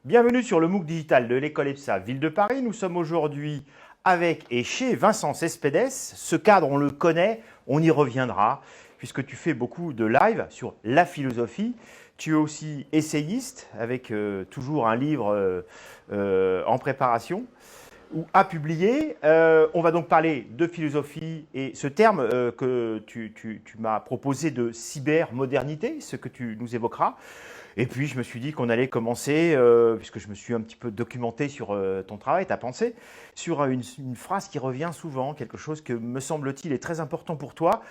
Bienvenue sur le MOOC digital de l'école EPSA Ville de Paris. Nous sommes aujourd'hui avec et chez Vincent Cespedes. Ce cadre, on le connaît, on y reviendra, puisque tu fais beaucoup de live sur la philosophie. Tu es aussi essayiste, avec toujours un livre en préparation ou à publier. On va donc parler de philosophie et ce terme que tu m'as proposé de cybermodernité, ce que tu nous évoqueras. Et puis, je me suis dit qu'on allait commencer, puisque je me suis un petit peu documenté sur ton travail, ta pensée, sur une phrase qui revient souvent, quelque chose que, me semble-t-il, est très important pour toi.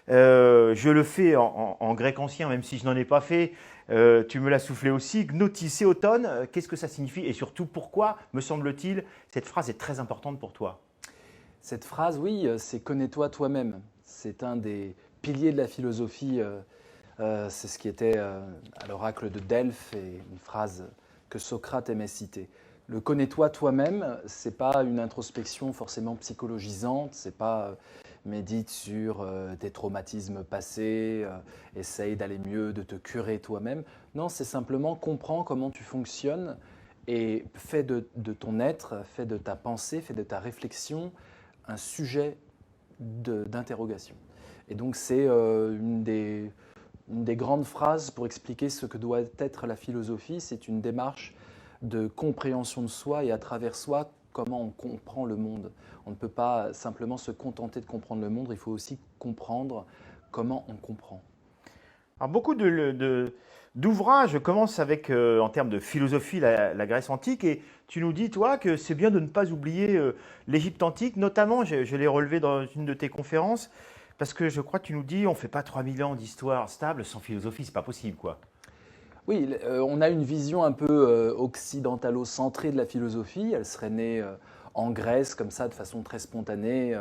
Je le fais en grec ancien, même si je n'en ai pas fait. Tu me l'as soufflé aussi. Gnotis automne, qu'est-ce que ça signifie? Et surtout, pourquoi, me semble-t-il, cette phrase est très importante pour toi? Cette phrase, oui, c'est connais-toi toi-même. C'est un des piliers de la philosophie. C'est ce qui était à l'oracle de Delphes et une phrase que Socrate aimait citer. Le connais-toi toi-même, c'est pas une introspection forcément psychologisante, c'est pas médite sur tes traumatismes passés, essaye d'aller mieux, de te curer toi-même. Non, c'est simplement comprends comment tu fonctionnes et fais de ton être, fais de ta pensée, fais de ta réflexion un sujet d'interrogation. Et donc c'est une des grandes phrases pour expliquer ce que doit être la philosophie. C'est une démarche de compréhension de soi et à travers soi, comment on comprend le monde. On ne peut pas simplement se contenter de comprendre le monde, il faut aussi comprendre comment on comprend. Alors, beaucoup d'ouvrages commencent avec, en termes de philosophie, la Grèce antique, et tu nous dis, toi, que c'est bien de ne pas oublier l'Égypte antique, notamment, je l'ai relevé dans une de tes conférences, parce que je crois que tu nous dis, on ne fait pas 3000 ans d'histoire stable sans philosophie, c'est pas possible, quoi. Oui, on a une vision un peu occidentalo-centrée de la philosophie. Elle serait née en Grèce, comme ça, de façon très spontanée.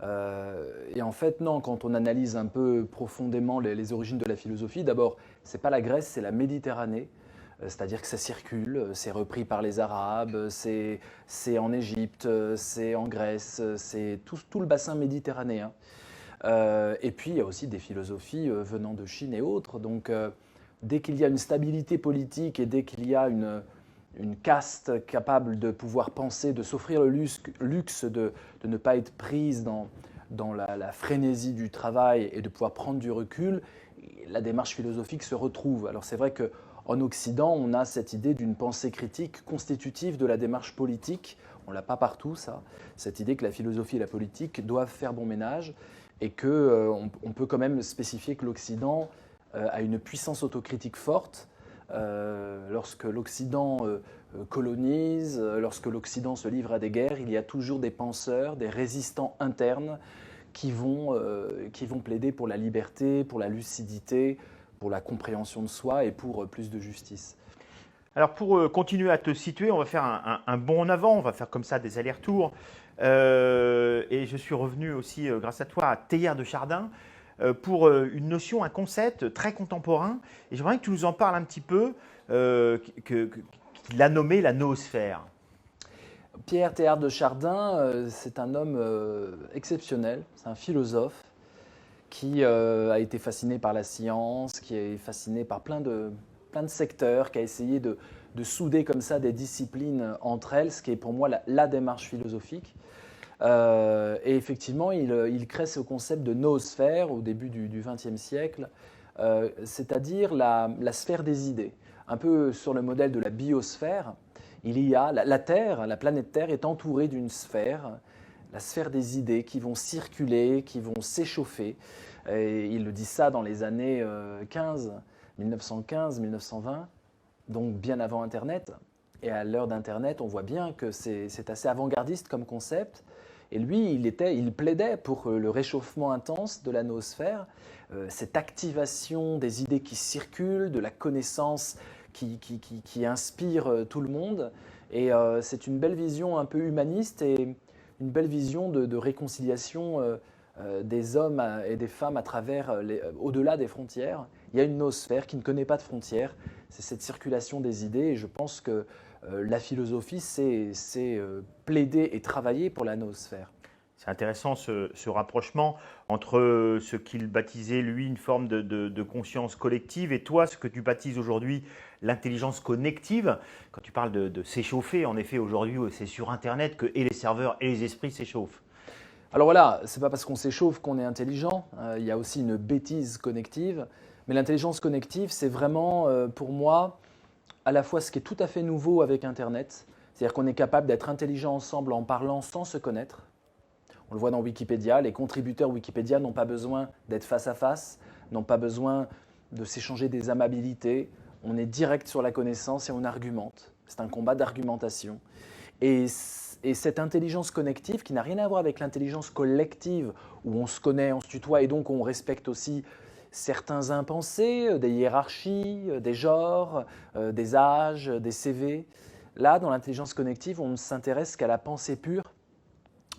Et en fait, non, quand on analyse un peu profondément les origines de la philosophie, d'abord, c'est pas la Grèce, c'est la Méditerranée. C'est-à-dire que ça circule, c'est repris par les Arabes, c'est en Égypte, c'est en Grèce, c'est tout le bassin méditerranéen. Et puis, il y a aussi des philosophies venant de Chine et autres. Donc, dès qu'il y a une stabilité politique et dès qu'il y a une caste capable de pouvoir penser, de s'offrir le luxe de ne pas être prise dans la frénésie du travail et de pouvoir prendre du recul, la démarche philosophique se retrouve. Alors c'est vrai qu'en Occident, on a cette idée d'une pensée critique constitutive de la démarche politique. On ne l'a pas partout, ça. Cette idée que la philosophie et la politique doivent faire bon ménage et qu'on on peut quand même spécifier que l'Occident a une puissance autocritique forte. Lorsque l'Occident colonise, lorsque l'Occident se livre à des guerres, il y a toujours des penseurs, des résistants internes qui vont plaider pour la liberté, pour la lucidité, pour la compréhension de soi et pour plus de justice. Alors, pour continuer à te situer, on va faire un bond en avant, on va faire comme ça des allers-retours. Et je suis revenu aussi, grâce à toi, à Teilhard de Chardin, pour une notion, un concept très contemporain. Et j'aimerais que tu nous en parles un petit peu, qu'il a nommé la noosphère. Pierre Teilhard de Chardin, c'est un homme exceptionnel, c'est un philosophe qui a été fasciné par la science, qui est fasciné par plein de secteurs, qui a essayé de souder comme ça des disciplines entre elles, ce qui est pour moi la démarche philosophique. Et effectivement, il crée ce concept de noosphère au début du XXe siècle, c'est-à-dire la sphère des idées. Un peu sur le modèle de la biosphère, il y a la Terre, la planète Terre est entourée d'une sphère, la sphère des idées qui vont circuler, qui vont s'échauffer. Et il le dit ça dans les années 1915-1920, donc bien avant Internet. Et à l'heure d'Internet, on voit bien que c'est assez avant-gardiste comme concept. Et lui, il plaidait pour le réchauffement intense de la noosphère, cette activation des idées qui circulent, de la connaissance qui inspire tout le monde. Et c'est une belle vision un peu humaniste et une belle vision de réconciliation des hommes et des femmes à travers, au-delà des frontières. Il y a une noosphère qui ne connaît pas de frontières. C'est cette circulation des idées et je pense que la philosophie, c'est plaider et travailler pour la noosphère. C'est intéressant ce rapprochement entre ce qu'il baptisait, lui, une forme de conscience collective et toi, ce que tu baptises aujourd'hui l'intelligence connective. Quand tu parles de s'échauffer, en effet, aujourd'hui, c'est sur Internet que et les serveurs et les esprits s'échauffent. Alors voilà, c'est pas parce qu'on s'échauffe qu'on est intelligent. Il y a aussi une bêtise connective. Mais l'intelligence connective, c'est vraiment, pour moi, à la fois ce qui est tout à fait nouveau avec Internet. C'est-à-dire qu'on est capable d'être intelligent ensemble en parlant sans se connaître. On le voit dans Wikipédia, les contributeurs Wikipédia n'ont pas besoin d'être face à face, n'ont pas besoin de s'échanger des amabilités. On est direct sur la connaissance et on argumente. C'est un combat d'argumentation. Et cette intelligence connective, qui n'a rien à voir avec l'intelligence collective, où on se connaît, on se tutoie, et donc on respecte aussi certains impensés, des hiérarchies, des genres, des âges, des CV. Là, dans l'intelligence connective, on ne s'intéresse qu'à la pensée pure,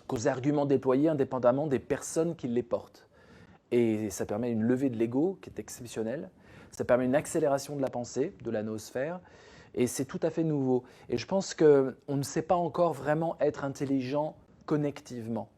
qu'aux arguments déployés indépendamment des personnes qui les portent. Et ça permet une levée de l'ego qui est exceptionnelle. Ça permet une accélération de la pensée, de la noosphère. Et c'est tout à fait nouveau. Et je pense qu'on ne sait pas encore vraiment être intelligent connectivement.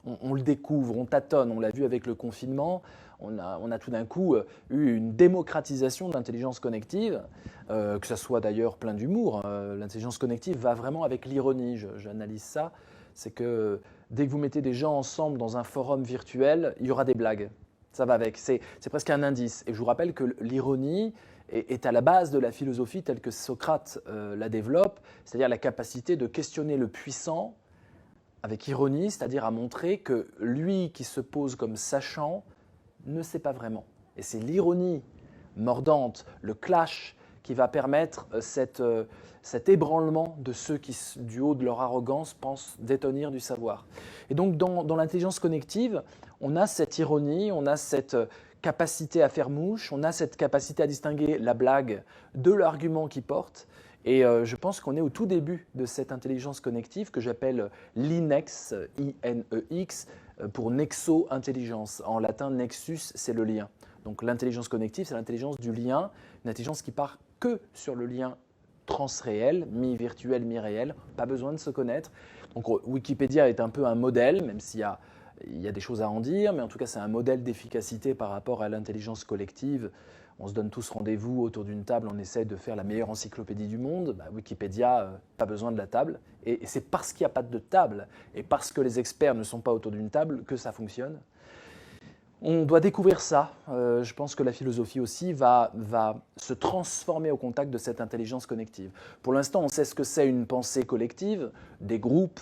On le découvre, on tâtonne, on l'a vu avec le confinement. On a tout d'un coup eu une démocratisation de l'intelligence connective, que ça soit d'ailleurs plein d'humour. L'intelligence connective va vraiment avec l'ironie, j'analyse ça. C'est que dès que vous mettez des gens ensemble dans un forum virtuel, il y aura des blagues. Ça va avec, c'est presque un indice. Et je vous rappelle que l'ironie est à la base de la philosophie telle que Socrate la développe, c'est-à-dire la capacité de questionner le puissant avec ironie, c'est-à-dire à montrer que lui qui se pose comme sachant ne sait pas vraiment. Et c'est l'ironie mordante, le clash qui va permettre cet ébranlement de ceux qui, du haut de leur arrogance, pensent détenir du savoir. Et donc, dans l'intelligence connective, on a cette ironie, on a cette capacité à faire mouche, on a cette capacité à distinguer la blague de l'argument qui porte. Et je pense qu'on est au tout début de cette intelligence connective que j'appelle l'INEX, I-N-E-X, pour nexo-intelligence. En latin, nexus, c'est le lien. Donc l'intelligence connective, c'est l'intelligence du lien, une intelligence qui part que sur le lien transréel, mi-virtuel, mi-réel, pas besoin de se connaître. Donc Wikipédia est un peu un modèle, même s'il y a des choses à en dire, mais en tout cas c'est un modèle d'efficacité par rapport à l'intelligence collective. On se donne tous rendez-vous autour d'une table, on essaie de faire la meilleure encyclopédie du monde. Wikipédia, pas besoin de la table. Et c'est parce qu'il n'y a pas de table et parce que les experts ne sont pas autour d'une table que ça fonctionne. On doit découvrir ça. Je pense que la philosophie aussi va se transformer au contact de cette intelligence connective. Pour l'instant, on sait ce que c'est une pensée collective, des groupes,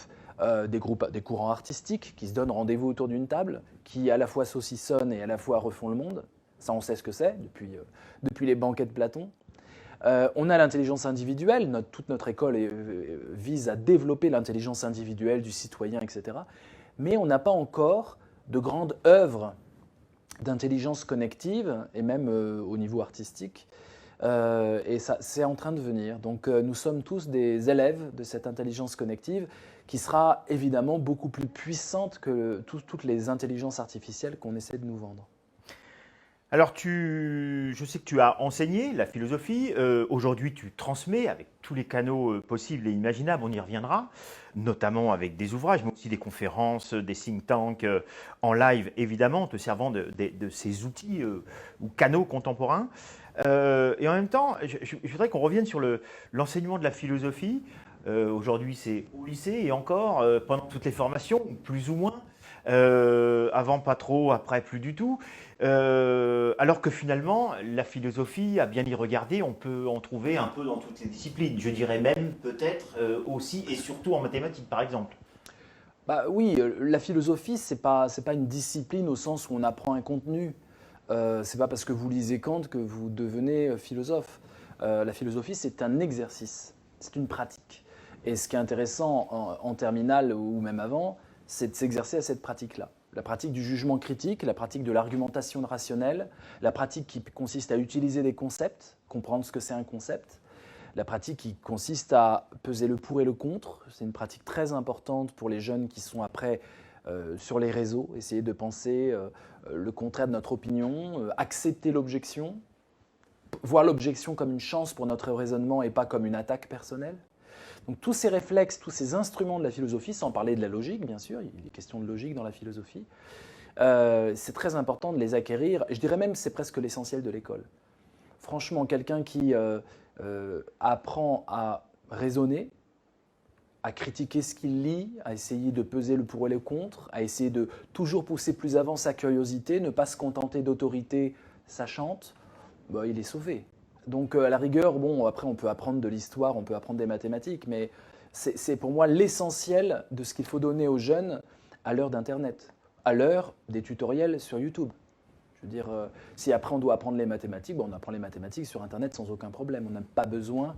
des courants artistiques qui se donnent rendez-vous autour d'une table, qui à la fois saucissonnent et à la fois refont le monde. Ça, on sait ce que c'est depuis les banquets de Platon. On a l'intelligence individuelle. Toute notre école vise à développer l'intelligence individuelle du citoyen, etc. Mais on n'a pas encore de grandes œuvres d'intelligence connective, et même au niveau artistique. Et ça, c'est en train de venir. Donc nous sommes tous des élèves de cette intelligence connective qui sera évidemment beaucoup plus puissante que toutes les intelligences artificielles qu'on essaie de nous vendre. Alors, je sais que tu as enseigné la philosophie. Aujourd'hui, tu transmets avec tous les canaux possibles et imaginables. On y reviendra, notamment avec des ouvrages, mais aussi des conférences, des think tanks en live, évidemment, te servant de ces outils ou canaux contemporains. Et en même temps, je voudrais qu'on revienne sur l'enseignement de la philosophie. Aujourd'hui, c'est au lycée et encore, pendant toutes les formations, plus ou moins. Avant pas trop, après plus du tout. Alors que finalement, la philosophie, à bien y regarder, on peut en trouver un peu dans toutes les disciplines. Je dirais même peut-être aussi et surtout en mathématiques, par exemple. Oui, la philosophie, c'est pas une discipline au sens où on apprend un contenu. C'est pas parce que vous lisez Kant que vous devenez philosophe. La philosophie, c'est un exercice, c'est une pratique. Et ce qui est intéressant en terminale ou même avant, c'est de s'exercer à cette pratique-là. La pratique du jugement critique, la pratique de l'argumentation rationnelle, la pratique qui consiste à utiliser des concepts, comprendre ce que c'est un concept, la pratique qui consiste à peser le pour et le contre. C'est une pratique très importante pour les jeunes qui sont après sur les réseaux, essayer de penser le contraire de notre opinion, accepter l'objection, voir l'objection comme une chance pour notre raisonnement et pas comme une attaque personnelle. Donc tous ces réflexes, tous ces instruments de la philosophie, sans parler de la logique, bien sûr, il est question de logique dans la philosophie, c'est très important de les acquérir. Et je dirais même que c'est presque l'essentiel de l'école. Franchement, quelqu'un qui apprend à raisonner, à critiquer ce qu'il lit, à essayer de peser le pour et le contre, à essayer de toujours pousser plus avant sa curiosité, ne pas se contenter d'autorité sachante, bah, il est sauvé. Donc à la rigueur, bon, après on peut apprendre de l'histoire, on peut apprendre des mathématiques, mais c'est pour moi l'essentiel de ce qu'il faut donner aux jeunes à l'heure d'Internet, à l'heure des tutoriels sur YouTube. Je veux dire, si après on doit apprendre les mathématiques, bon, on apprend les mathématiques sur Internet sans aucun problème. On n'a pas besoin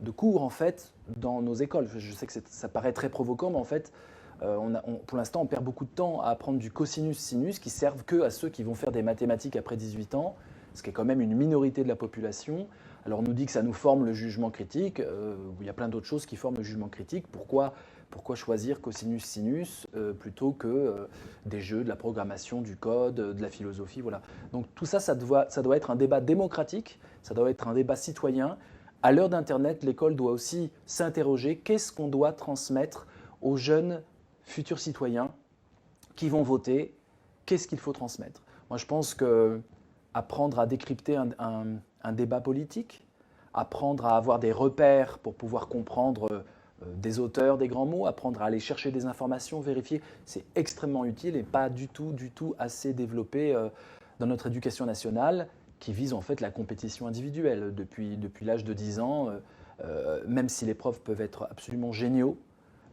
de cours en fait dans nos écoles. Je sais que ça paraît très provoquant, mais en fait, pour l'instant, on perd beaucoup de temps à apprendre du cosinus-sinus qui servent que à ceux qui vont faire des mathématiques après 18 ans, ce qui est quand même une minorité de la population. Alors on nous dit que ça nous forme le jugement critique. Il y a plein d'autres choses qui forment le jugement critique. Pourquoi choisir cosinus-sinus plutôt que des jeux, de la programmation, du code, de la philosophie, voilà. Donc tout ça, ça doit être un débat démocratique, ça doit être un débat citoyen. À l'heure d'Internet, l'école doit aussi s'interroger qu'est-ce qu'on doit transmettre aux jeunes futurs citoyens qui vont voter, qu'est-ce qu'il faut transmettre. Moi, je pense qu'apprendre à décrypter un débat politique, apprendre à avoir des repères pour pouvoir comprendre des auteurs, des grands mots, apprendre à aller chercher des informations, vérifier, c'est extrêmement utile et pas du tout assez développé dans notre éducation nationale qui vise en fait la compétition individuelle. Depuis l'âge de 10 ans, même si les profs peuvent être absolument géniaux,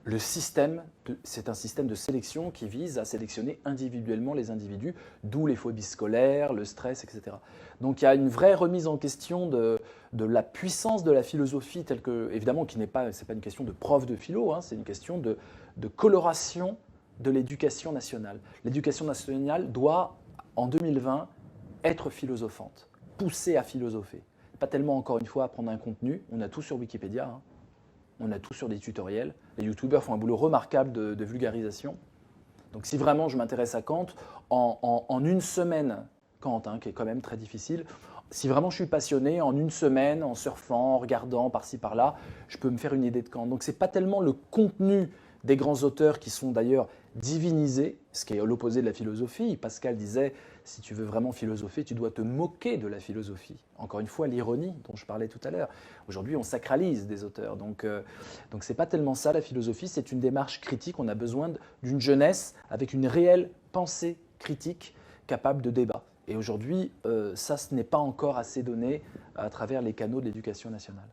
le système, c'est un système de sélection qui vise à sélectionner individuellement les individus, d'où les phobies scolaires, le stress, etc. Donc il y a une vraie remise en question de la puissance de la philosophie, telle que, évidemment, c'est pas une question de prof de philo, hein, c'est une question de coloration de l'éducation nationale. L'éducation nationale doit, en 2020, être philosophante, pousser à philosopher. Pas tellement, encore une fois, apprendre un contenu, on a tout sur Wikipédia, hein. On a tout sur des tutoriels. Les youtubeurs font un boulot remarquable de vulgarisation. Donc si vraiment je m'intéresse à Kant, en une semaine, Kant, hein, qui est quand même très difficile, si vraiment je suis passionné, en une semaine, en surfant, en regardant par-ci par-là, je peux me faire une idée de Kant. Donc ce n'est pas tellement le contenu des grands auteurs qui sont d'ailleurs divinisés, ce qui est l'opposé de la philosophie. Pascal disait, si tu veux vraiment philosopher, tu dois te moquer de la philosophie. Encore une fois, l'ironie dont je parlais tout à l'heure. Aujourd'hui, on sacralise des auteurs. Donc ce n'est pas tellement ça la philosophie, c'est une démarche critique. On a besoin d'une jeunesse avec une réelle pensée critique capable de débat. Et aujourd'hui, ça, ce n'est pas encore assez donné à travers les canaux de l'éducation nationale.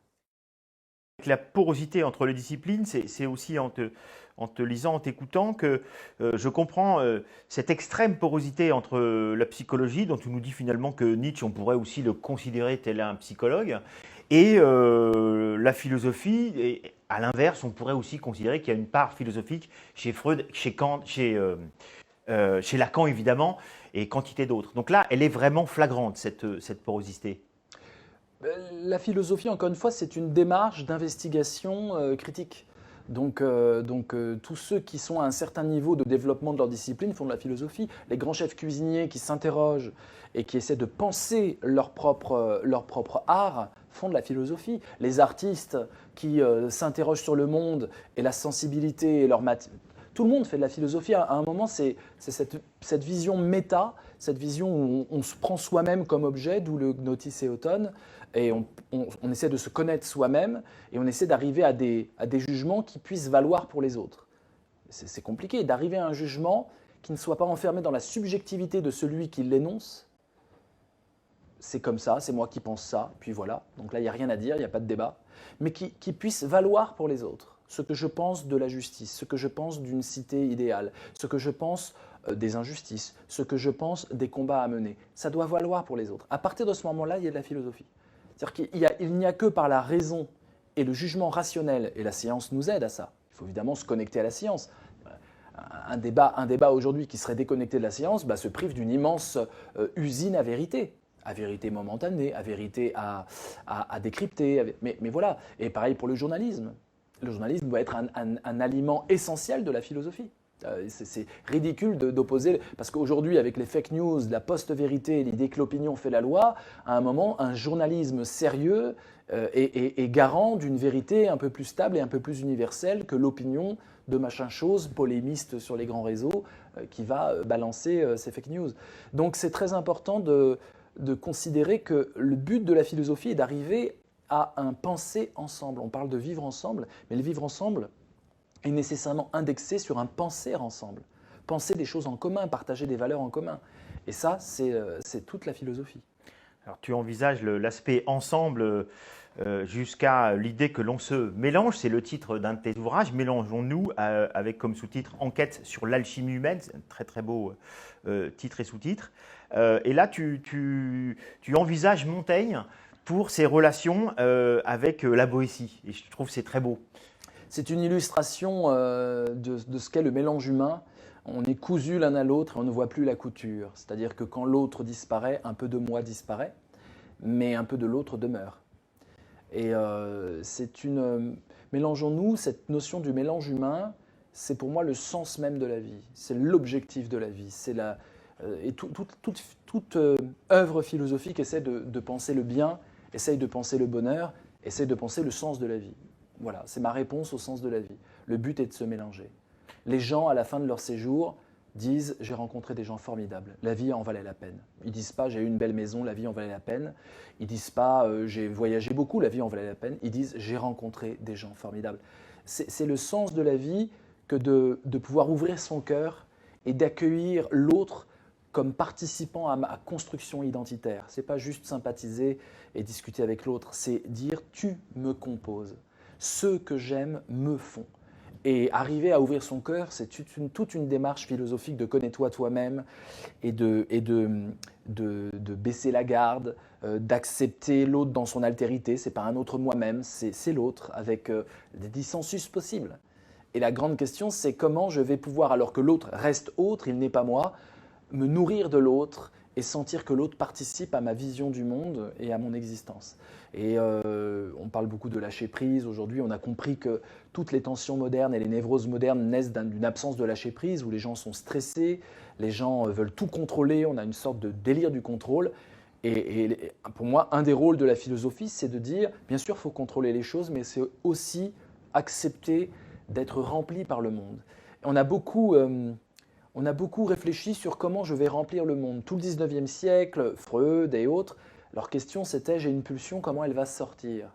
La porosité entre les disciplines, c'est aussi en te lisant, en t'écoutant que je comprends cette extrême porosité entre la psychologie, dont tu nous dis finalement que Nietzsche, on pourrait aussi le considérer tel un psychologue, et la philosophie. Et à l'inverse, on pourrait aussi considérer qu'il y a une part philosophique chez Freud, chez Kant, chez Lacan évidemment, et quantité d'autres. Donc là, elle est vraiment flagrante, cette porosité. La philosophie, encore une fois, c'est une démarche d'investigation critique. Donc tous ceux qui sont à un certain niveau de développement de leur discipline font de la philosophie. Les grands chefs cuisiniers qui s'interrogent et qui essaient de penser leur propre art font de la philosophie. Les artistes qui s'interrogent sur le monde et la sensibilité et leur tout le monde fait de la philosophie. À un moment, c'est cette vision méta, cette vision où on se prend soi-même comme objet, d'où le Gnosis Eoton, et on essaie de se connaître soi-même, et on essaie d'arriver à des jugements qui puissent valoir pour les autres. C'est compliqué d'arriver à un jugement qui ne soit pas enfermé dans la subjectivité de celui qui l'énonce. C'est comme ça, c'est moi qui pense ça, puis voilà. Donc là, il n'y a rien à dire, il n'y a pas de débat, mais qui puisse valoir pour les autres. Ce que je pense de la justice, ce que je pense d'une cité idéale, ce que je pense des injustices, ce que je pense des combats à mener. Ça doit valoir pour les autres. À partir de ce moment-là, il y a de la philosophie. C'est-à-dire qu'il n'y a que par la raison et le jugement rationnel, et la science nous aide à ça. Il faut évidemment se connecter à la science. Un débat aujourd'hui qui serait déconnecté de la science se prive d'une immense usine à vérité momentanée, à vérité à décrypter. Mais voilà. Et pareil pour le journalisme. Le journalisme doit être un aliment essentiel de la philosophie. C'est ridicule d'opposer, parce qu'aujourd'hui, avec les fake news, la post-vérité, l'idée que l'opinion fait la loi, à un moment, un journalisme sérieux est garant d'une vérité un peu plus stable et un peu plus universelle que l'opinion de machin chose, polémiste sur les grands réseaux, qui va balancer ces fake news. Donc c'est très important de considérer que le but de la philosophie est d'arriver à un penser ensemble. On parle de vivre ensemble, mais le vivre ensemble est nécessairement indexé sur un penser ensemble. Penser des choses en commun, partager des valeurs en commun. Et ça, c'est toute la philosophie. Alors, tu envisages l'aspect ensemble jusqu'à l'idée que l'on se mélange. C'est le titre d'un de tes ouvrages, Mélangeons-nous, avec comme sous-titre Enquête sur l'alchimie humaine. C'est un très très beau titre et sous-titre. Et là, tu envisages Montaigne pour ses relations avec la Boétie. Et je trouve que c'est très beau. C'est une illustration de ce qu'est le mélange humain. On est cousus l'un à l'autre et on ne voit plus la couture. C'est-à-dire que quand l'autre disparaît, un peu de moi disparaît, mais un peu de l'autre demeure. Et mélangeons-nous, cette notion du mélange humain, c'est pour moi le sens même de la vie. C'est l'objectif de la vie. Et toute œuvre philosophique essaie de penser le bien, essaie de penser le bonheur, essaie de penser le sens de la vie. Voilà, c'est ma réponse au sens de la vie. Le but est de se mélanger. Les gens, à la fin de leur séjour, disent « j'ai rencontré des gens formidables, la vie en valait la peine ». Ils ne disent pas « j'ai eu une belle maison, la vie en valait la peine ». Ils ne disent pas « j'ai voyagé beaucoup, la vie en valait la peine ». Ils disent « j'ai rencontré des gens formidables ». C'est le sens de la vie que de pouvoir ouvrir son cœur et d'accueillir l'autre comme participant à ma construction identitaire. Ce n'est pas juste sympathiser et discuter avec l'autre, c'est dire « tu me composes ». Ceux que j'aime me font. Et arriver à ouvrir son cœur, c'est toute une démarche philosophique de connais-toi toi-même et de baisser la garde, d'accepter l'autre dans son altérité. Ce n'est pas un autre moi-même, c'est l'autre avec des dissensus possibles. Et la grande question, c'est comment je vais pouvoir, alors que l'autre reste autre, il n'est pas moi, me nourrir de l'autre et sentir que l'autre participe à ma vision du monde et à mon existence. Et on parle beaucoup de lâcher prise. Aujourd'hui, on a compris que toutes les tensions modernes et les névroses modernes naissent d'une absence de lâcher prise, où les gens sont stressés, les gens veulent tout contrôler, on a une sorte de délire du contrôle. Et pour moi, un des rôles de la philosophie, c'est de dire, bien sûr, il faut contrôler les choses, mais c'est aussi accepter d'être rempli par le monde. On a beaucoup réfléchi sur comment je vais remplir le monde. Tout le 19e siècle, Freud et autres, leur question c'était « j'ai une pulsion, comment elle va sortir ?»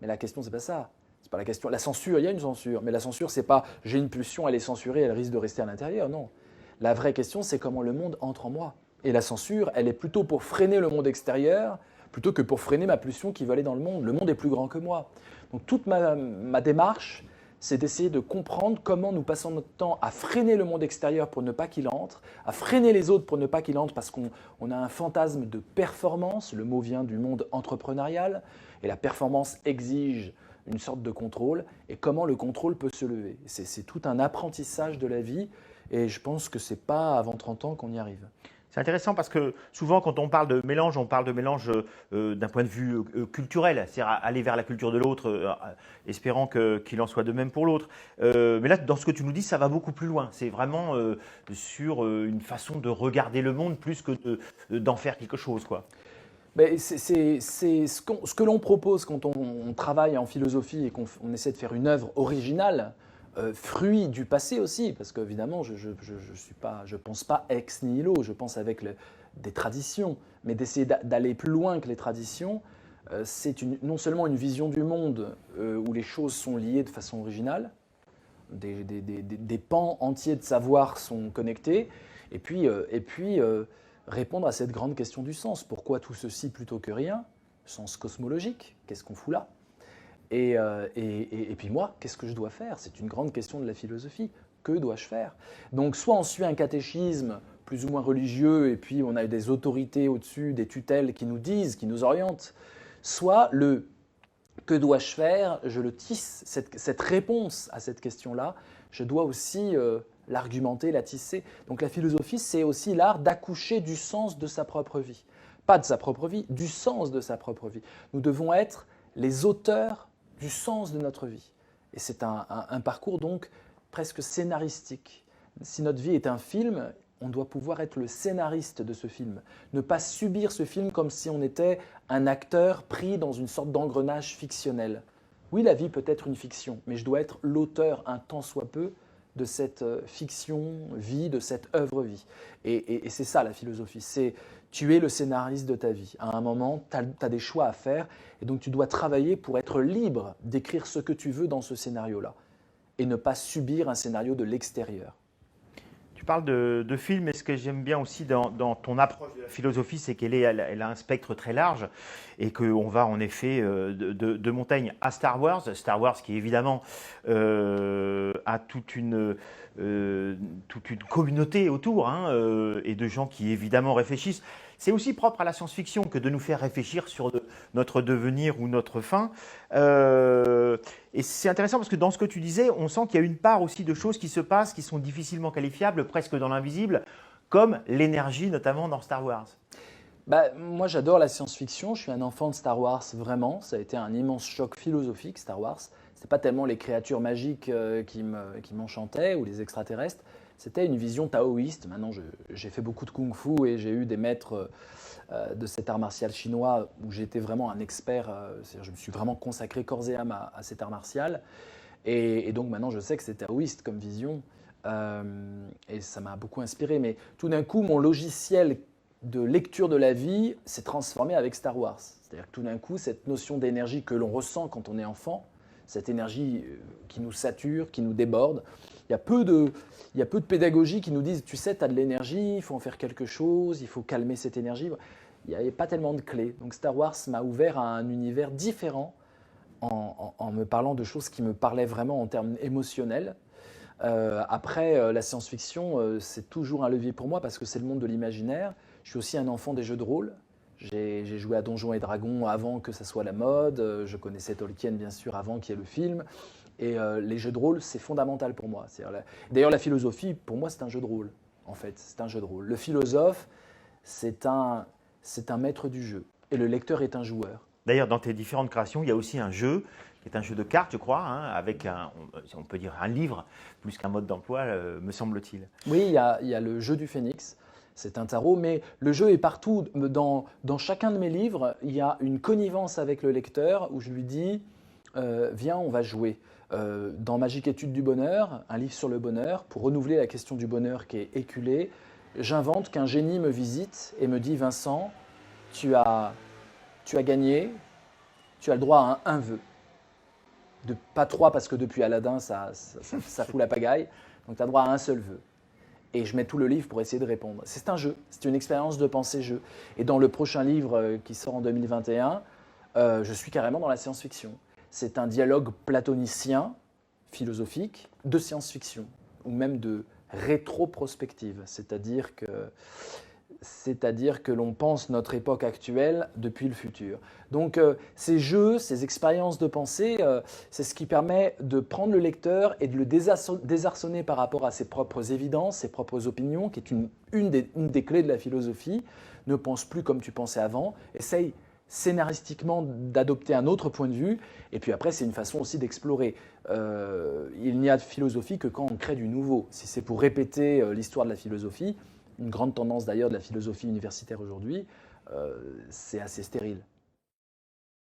Mais la question, c'est pas ça. C'est pas la question. La censure, il y a une censure, mais la censure, c'est pas « j'ai une pulsion, elle est censurée, elle risque de rester à l'intérieur ». Non. La vraie question, c'est comment le monde entre en moi. Et la censure, elle est plutôt pour freiner le monde extérieur, plutôt que pour freiner ma pulsion qui veut aller dans le monde. Le monde est plus grand que moi. Donc toute ma démarche, c'est d'essayer de comprendre comment nous passons notre temps à freiner le monde extérieur pour ne pas qu'il entre, à freiner les autres pour ne pas qu'il entre parce qu'on a un fantasme de performance. Le mot vient du monde entrepreneurial et la performance exige une sorte de contrôle et comment le contrôle peut se lever. C'est tout un apprentissage de la vie et je pense que ce n'est pas avant 30 ans qu'on y arrive. C'est intéressant parce que souvent, quand on parle de mélange d'un point de vue culturel, c'est-à-dire aller vers la culture de l'autre, espérant qu'il en soit de même pour l'autre. Mais là, dans ce que tu nous dis, ça va beaucoup plus loin. C'est vraiment sur une façon de regarder le monde plus que d'en faire quelque chose, quoi. C'est ce que l'on propose quand on travaille en philosophie et qu'on essaie de faire une œuvre originale, fruit du passé aussi, parce qu'évidemment, je ne pense pas ex nihilo, je pense avec des traditions, mais d'essayer d'aller plus loin que les traditions, c'est non seulement une vision du monde où les choses sont liées de façon originale, des pans entiers de savoir sont connectés, et puis répondre à cette grande question du sens. Pourquoi tout ceci plutôt que rien? Sens cosmologique, qu'est-ce qu'on fout là? Et puis moi, qu'est-ce que je dois faire? C'est une grande question de la philosophie. Que dois-je faire? Donc soit on suit un catéchisme plus ou moins religieux et puis on a des autorités au-dessus, des tutelles qui nous disent, qui nous orientent, soit le « que dois-je faire ?» je le tisse, cette réponse à cette question-là, je dois aussi l'argumenter, la tisser. Donc la philosophie, c'est aussi l'art d'accoucher du sens de sa propre vie. Pas de sa propre vie, du sens de sa propre vie. Nous devons être les auteurs du sens de notre vie. Et c'est un parcours donc presque scénaristique Si notre vie est un film, on doit pouvoir être le scénariste de ce film. Ne pas subir ce film comme si on était un acteur pris dans une sorte d'engrenage fictionnel. Oui, la vie peut être une fiction, mais je dois être l'auteur, un tant soit peu, de cette fiction-vie, de cette œuvre-vie. Et c'est ça la philosophie, c'est tu es le scénariste de ta vie. À un moment, tu as des choix à faire, et donc tu dois travailler pour être libre d'écrire ce que tu veux dans ce scénario-là, et ne pas subir un scénario de l'extérieur. Tu parles de films, et ce que j'aime bien aussi dans ton approche de la philosophie, c'est elle a un spectre très large et qu'on va en effet de Montaigne à Star Wars. Star Wars qui évidemment a toute une communauté autour et de gens qui évidemment réfléchissent. C'est aussi propre à la science-fiction que de nous faire réfléchir sur notre devenir ou notre fin. Et c'est intéressant parce que dans ce que tu disais, on sent qu'il y a une part aussi de choses qui se passent, qui sont difficilement qualifiables, presque dans l'invisible, comme l'énergie notamment dans Star Wars. Moi, j'adore la science-fiction. Je suis un enfant de Star Wars, vraiment. Ça a été un immense choc philosophique, Star Wars. Ce n'était pas tellement les créatures magiques qui m'enchantaient ou les extraterrestres. C'était une vision taoïste. Maintenant, j'ai fait beaucoup de kung-fu et j'ai eu des maîtres de cet art martial chinois où j'étais vraiment un expert. C'est-à-dire, je me suis vraiment consacré corps et âme à cet art martial. Et donc maintenant, je sais que c'est taoïste comme vision. Et ça m'a beaucoup inspiré. Mais tout d'un coup, mon logiciel de lecture de la vie s'est transformé avec Star Wars. C'est-à-dire que tout d'un coup, cette notion d'énergie que l'on ressent quand on est enfant, cette énergie qui nous sature, qui nous déborde, il y a peu de pédagogie qui nous disent, tu sais, tu as de l'énergie, il faut en faire quelque chose, il faut calmer cette énergie. Il n'y avait pas tellement de clés. Donc Star Wars m'a ouvert à un univers différent en me parlant de choses qui me parlaient vraiment en termes émotionnels. Après, la science-fiction, c'est toujours un levier pour moi parce que c'est le monde de l'imaginaire. Je suis aussi un enfant des jeux de rôle. J'ai joué à Donjons et Dragons avant que ça soit la mode. Je connaissais Tolkien, bien sûr, avant qu'il y ait le film. Et les jeux de rôle, c'est fondamental pour moi. D'ailleurs, la philosophie, pour moi, c'est un jeu de rôle, en fait. C'est un jeu de rôle. Le philosophe, c'est un maître du jeu. Et le lecteur est un joueur. D'ailleurs, dans tes différentes créations, il y a aussi un jeu, qui est un jeu de cartes, je crois, avec on peut dire un livre, plus qu'un mode d'emploi, me semble-t-il. Oui, il y a le jeu du Phénix. C'est un tarot, mais le jeu est partout. Dans chacun de mes livres, il y a une connivence avec le lecteur où je lui dis viens, on va jouer. Dans Magique étude du bonheur, un livre sur le bonheur, pour renouveler la question du bonheur qui est éculée, j'invente qu'un génie me visite et me dit Vincent, tu as gagné, tu as le droit à un vœu. Pas 3 parce que depuis Aladdin, ça fout la pagaille. Donc tu as droit à un seul vœu. Et je mets tout le livre pour essayer de répondre. C'est un jeu, c'est une expérience de pensée-jeu. Et dans le prochain livre qui sort en 2021, je suis carrément dans la science-fiction. C'est un dialogue platonicien, philosophique, de science-fiction, ou même de rétroprospective. C'est-à-dire que l'on pense notre époque actuelle depuis le futur. Donc ces jeux, ces expériences de pensée, c'est ce qui permet de prendre le lecteur et de le désarçonner par rapport à ses propres évidences, ses propres opinions, qui est une des clés de la philosophie. Ne pense plus comme tu pensais avant, essaye scénaristiquement d'adopter un autre point de vue, et puis après c'est une façon aussi d'explorer. Il n'y a de philosophie que quand on crée du nouveau. Si c'est pour répéter l'histoire de la philosophie, une grande tendance d'ailleurs de la philosophie universitaire aujourd'hui, c'est assez stérile.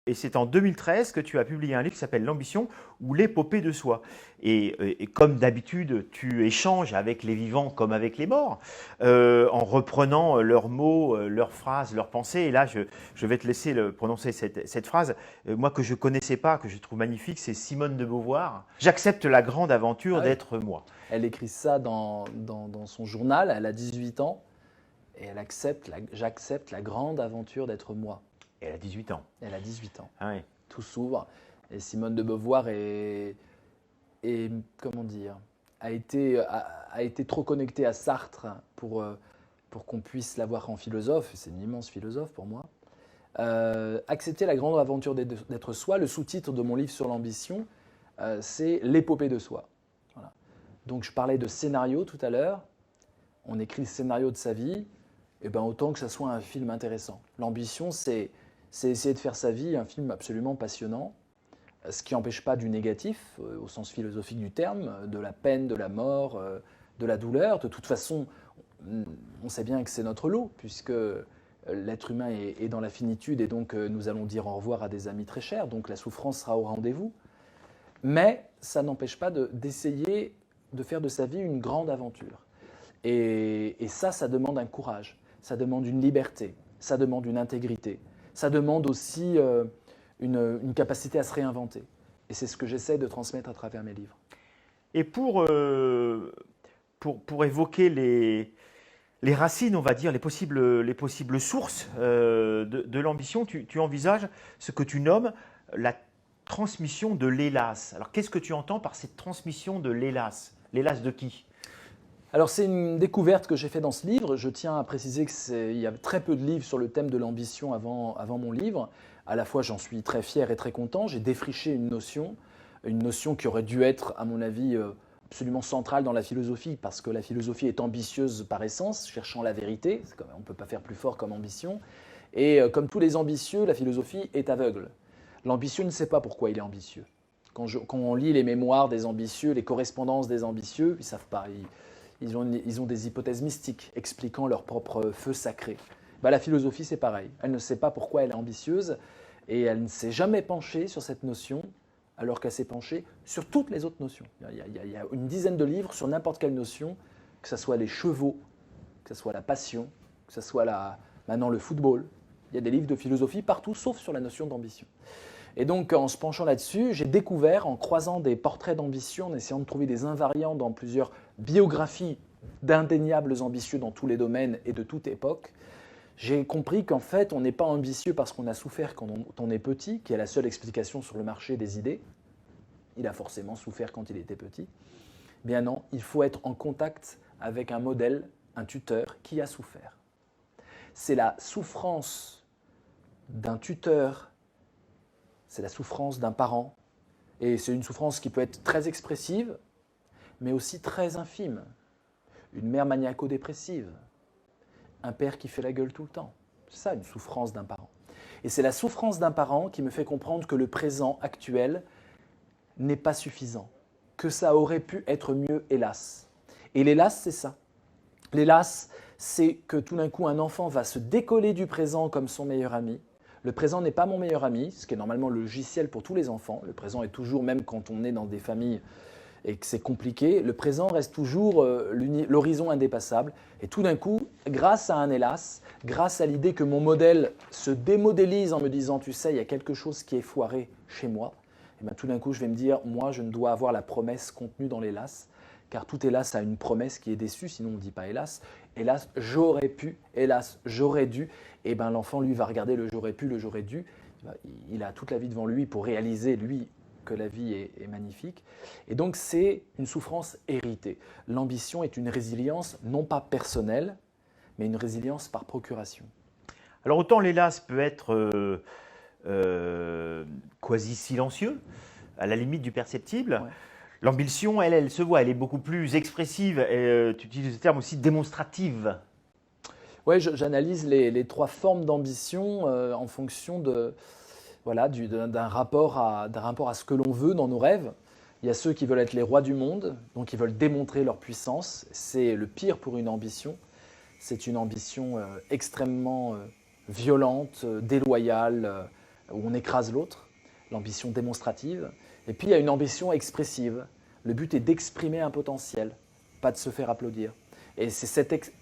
Et c'est en 2013 que tu as publié un livre qui s'appelle L'ambition ou l'épopée de soi. Et comme d'habitude, tu échanges avec les vivants comme avec les morts, en reprenant leurs mots, leurs phrases, leurs pensées. Et là, je vais te laisser prononcer cette phrase, moi que je ne connaissais pas, que je trouve magnifique, c'est Simone de Beauvoir. « J'accepte la grande aventure d'être moi ». Elle écrit ça dans son journal, elle a 18 ans, et elle j'accepte la grande aventure d'être moi. Elle a 18 ans. Elle a 18 ans. Ah oui. Tout s'ouvre. Et Simone de Beauvoir comment dire, a été trop connectée à Sartre pour qu'on puisse la voir en philosophe. C'est une immense philosophe pour moi. Accepter la grande aventure d'être soi. Le sous-titre de mon livre sur l'ambition, c'est l'épopée de soi. Voilà. Donc je parlais de scénario tout à l'heure. On écrit le scénario de sa vie. Et ben autant que ça soit un film intéressant. L'ambition, c'est essayer de faire sa vie un film absolument passionnant, ce qui n'empêche pas du négatif, au sens philosophique du terme, de la peine, de la mort, de la douleur. De toute façon, on sait bien que c'est notre lot, puisque l'être humain est dans la finitude et donc nous allons dire au revoir à des amis très chers, donc la souffrance sera au rendez-vous. Mais ça n'empêche pas d'essayer de faire de sa vie une grande aventure. Et ça demande un courage, ça demande une liberté, ça demande une intégrité, ça demande aussi une capacité à se réinventer. Et c'est ce que j'essaie de transmettre à travers mes livres. Et pour évoquer les racines, on va dire, les possibles sources de l'ambition, tu envisages ce que tu nommes la transmission de l'hélas. Alors, qu'est-ce que tu entends par cette transmission de l'hélas? L'hélas de qui? Alors, c'est une découverte que j'ai faite dans ce livre. Je tiens à préciser qu'il y a très peu de livres sur le thème de l'ambition avant mon livre. À la fois, j'en suis très fier et très content. J'ai défriché une notion qui aurait dû être, à mon avis, absolument centrale dans la philosophie, parce que la philosophie est ambitieuse par essence, cherchant la vérité. On ne peut pas faire plus fort comme ambition. Et comme tous les ambitieux, la philosophie est aveugle. L'ambitieux ne sait pas pourquoi il est ambitieux. Quand on lit les mémoires des ambitieux, les correspondances des ambitieux, ils ne savent pas. Ils ont des hypothèses mystiques expliquant leur propre feu sacré. La philosophie, c'est pareil. Elle ne sait pas pourquoi elle est ambitieuse et elle ne s'est jamais penchée sur cette notion alors qu'elle s'est penchée sur toutes les autres notions. Il y a une dizaine de livres sur n'importe quelle notion, que ce soit les chevaux, que ce soit la passion, que ce soit maintenant le football. Il y a des livres de philosophie partout, sauf sur la notion d'ambition. Et donc, en se penchant là-dessus, j'ai découvert, en croisant des portraits d'ambition, en essayant de trouver des invariants dans plusieurs biographies d'indéniables ambitieux dans tous les domaines et de toute époque, j'ai compris qu'en fait, on n'est pas ambitieux parce qu'on a souffert quand on est petit, qui est la seule explication sur le marché des idées. Il a forcément souffert quand il était petit. Bien non, il faut être en contact avec un modèle, un tuteur qui a souffert. C'est la souffrance d'un tuteur, c'est la souffrance d'un parent. Et c'est une souffrance qui peut être très expressive, mais aussi très infime. Une mère maniaco-dépressive, un père qui fait la gueule tout le temps. C'est ça, une souffrance d'un parent. Et c'est la souffrance d'un parent qui me fait comprendre que le présent actuel n'est pas suffisant, que ça aurait pu être mieux, hélas. Et l'hélas, c'est ça. L'hélas, c'est que tout d'un coup, un enfant va se décoller du présent comme son meilleur ami. Le présent n'est pas mon meilleur ami, ce qui est normalement le logiciel pour tous les enfants. Le présent est toujours, même quand on est dans des familles et que c'est compliqué, le présent reste toujours l'horizon indépassable. Et tout d'un coup, grâce à un hélas, grâce à l'idée que mon modèle se démodélise en me disant « tu sais, il y a quelque chose qui est foiré chez moi », et bien tout d'un coup, je vais me dire « moi, je ne dois avoir la promesse contenue dans l'hélas ». Car tout hélas a une promesse qui est déçue, sinon on ne dit pas hélas. Hélas, j'aurais pu, hélas, j'aurais dû. Et bien l'enfant, lui, va regarder le j'aurais pu, le j'aurais dû. Il a toute la vie devant lui pour réaliser, lui, que la vie est magnifique. Et donc c'est une souffrance héritée. L'ambition est une résilience, non pas personnelle, mais une résilience par procuration. Alors autant l'hélas peut être quasi silencieux, à la limite du perceptible. Ouais. L'ambition, elle se voit, elle est beaucoup plus expressive, et, tu utilises le terme aussi démonstrative. Oui, j'analyse les trois formes d'ambition en fonction d'un rapport à ce que l'on veut dans nos rêves. Il y a ceux qui veulent être les rois du monde, donc ils veulent démontrer leur puissance. C'est le pire pour une ambition. C'est une ambition extrêmement violente, déloyale, où on écrase l'autre, l'ambition démonstrative. Et puis il y a une ambition expressive. Le but est d'exprimer un potentiel, pas de se faire applaudir. Et c'est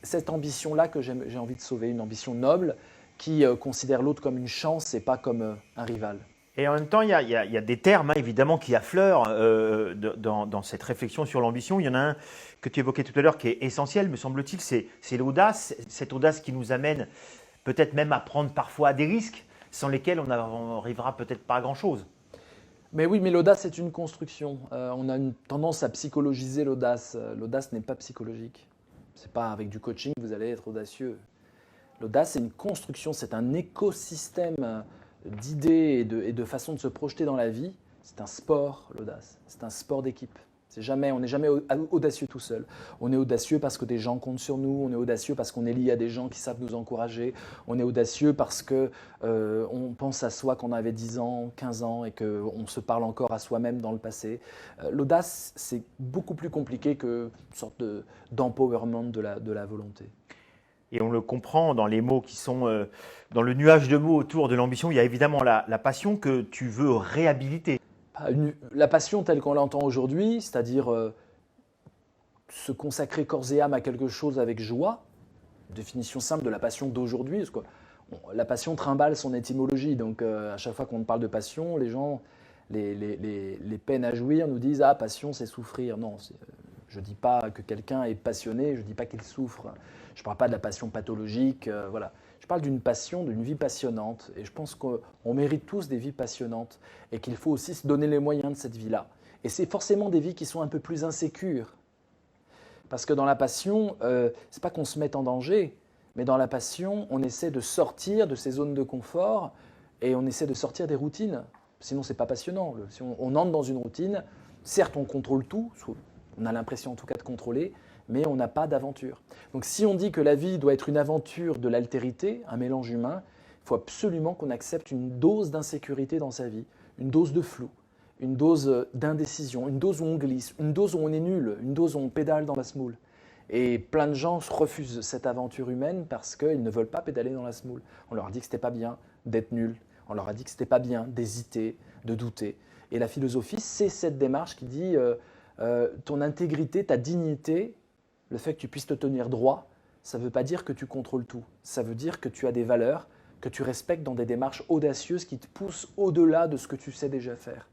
cette ambition-là que j'ai envie de sauver, une ambition noble qui considère l'autre comme une chance et pas comme un rival. Et en même temps, il y a des termes, évidemment, qui affleurent dans cette réflexion sur l'ambition. Il y en a un que tu évoquais tout à l'heure qui est essentiel, me semble-t-il, c'est l'audace. Cette audace qui nous amène peut-être même à prendre parfois des risques sans lesquels on n'arrivera peut-être pas à grand-chose. Mais oui, mais l'audace est une construction. On a une tendance à psychologiser l'audace. L'audace n'est pas psychologique. Ce n'est pas avec du coaching que vous allez être audacieux. L'audace, c'est une construction, c'est un écosystème d'idées et de façons de se projeter dans la vie. C'est un sport, l'audace. C'est un sport d'équipe. On n'est jamais audacieux tout seul. On est audacieux parce que des gens comptent sur nous, on est audacieux parce qu'on est lié à des gens qui savent nous encourager, on est audacieux parce qu'on pense à soi quand on avait 10 ans, 15 ans et qu'on se parle encore à soi-même dans le passé. L'audace, c'est beaucoup plus compliqué qu'une sorte d'empowerment de la volonté. Et on le comprend dans les mots qui sont dans le nuage de mots autour de l'ambition. Il y a évidemment la passion que tu veux réhabiliter. La passion telle qu'on l'entend aujourd'hui, c'est-à-dire se consacrer corps et âme à quelque chose avec joie, définition simple de la passion d'aujourd'hui. Parce que, la passion trimballe son étymologie, donc à chaque fois qu'on parle de passion, les gens, les peines à jouir nous disent « Ah, passion, c'est souffrir ». Non, je ne dis pas que quelqu'un est passionné, je ne dis pas qu'il souffre. Je ne parle pas de la passion pathologique, voilà. Je parle d'une passion, d'une vie passionnante. Et je pense qu'on mérite tous des vies passionnantes et qu'il faut aussi se donner les moyens de cette vie-là. Et c'est forcément des vies qui sont un peu plus insécures. Parce que dans la passion, c'est pas qu'on se mette en danger, mais dans la passion, on essaie de sortir de ces zones de confort et on essaie de sortir des routines. Sinon, c'est pas passionnant. Si on entre dans une routine, certes, on contrôle tout, on a l'impression en tout cas de contrôler, mais on n'a pas d'aventure. Donc si on dit que la vie doit être une aventure de l'altérité, un mélange humain, il faut absolument qu'on accepte une dose d'insécurité dans sa vie, une dose de flou, une dose d'indécision, une dose où on glisse, une dose où on est nul, une dose où on pédale dans la semoule. Et plein de gens refusent cette aventure humaine parce qu'ils ne veulent pas pédaler dans la semoule. On leur a dit que ce n'était pas bien d'être nul, on leur a dit que ce n'était pas bien d'hésiter, de douter. Et la philosophie, c'est cette démarche qui dit ton intégrité, ta dignité, le fait que tu puisses te tenir droit, ça ne veut pas dire que tu contrôles tout. Ça veut dire que tu as des valeurs, que tu respectes dans des démarches audacieuses qui te poussent au-delà de ce que tu sais déjà faire.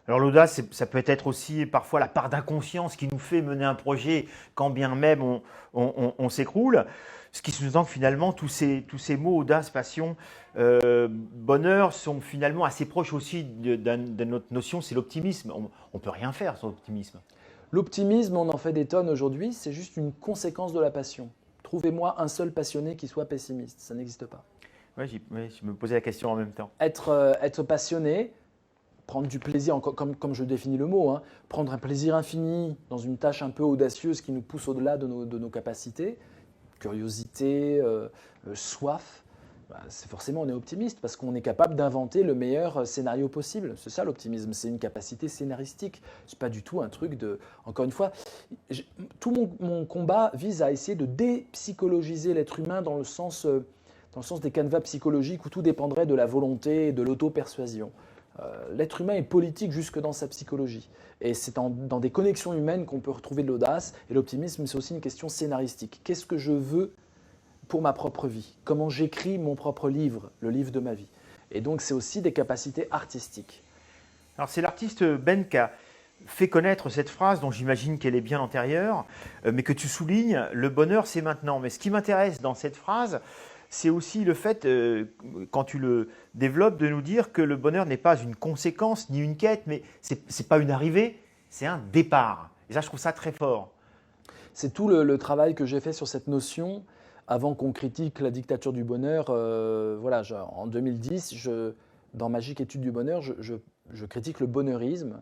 Alors l'audace, ça peut être aussi parfois la part d'inconscience qui nous fait mener un projet quand bien même on s'écroule. Ce qui sous-entend que finalement tous ces mots, audace, passion, bonheur, sont finalement assez proches aussi de notre notion, c'est l'optimisme. On ne peut rien faire sans optimisme. L'optimisme, on en fait des tonnes aujourd'hui, c'est juste une conséquence de la passion. Trouvez-moi un seul passionné qui soit pessimiste, ça n'existe pas. Oui, je me posais la question en même temps. Être passionné, prendre du plaisir, comme je définis le mot, hein, prendre un plaisir infini dans une tâche un peu audacieuse qui nous pousse au-delà de nos capacités, curiosité, soif, c'est forcément on est optimiste parce qu'on est capable d'inventer le meilleur scénario possible. C'est ça l'optimisme, c'est une capacité scénaristique. C'est pas du tout un truc de… Encore une fois, tout mon combat vise à essayer de dépsychologiser l'être humain dans le sens des canevas psychologiques où tout dépendrait de la volonté et de l'auto-persuasion. L'être humain est politique jusque dans sa psychologie. Et c'est dans des connexions humaines qu'on peut retrouver de l'audace. Et l'optimisme, c'est aussi une question scénaristique. Qu'est-ce que je veux pour ma propre vie? Comment j'écris mon propre livre, le livre de ma vie? Et donc, c'est aussi des capacités artistiques. Alors, c'est l'artiste Ben qui a fait connaître cette phrase dont j'imagine qu'elle est bien antérieure, mais que tu soulignes, le bonheur, c'est maintenant. Mais ce qui m'intéresse dans cette phrase, c'est aussi le fait, quand tu le développes, de nous dire que le bonheur n'est pas une conséquence ni une quête, mais ce n'est pas une arrivée, c'est un départ. Et ça, je trouve ça très fort. C'est tout le travail que j'ai fait sur cette notion avant qu'on critique la dictature du bonheur. En 2010, dans Magique étude du bonheur, je critique le bonheurisme,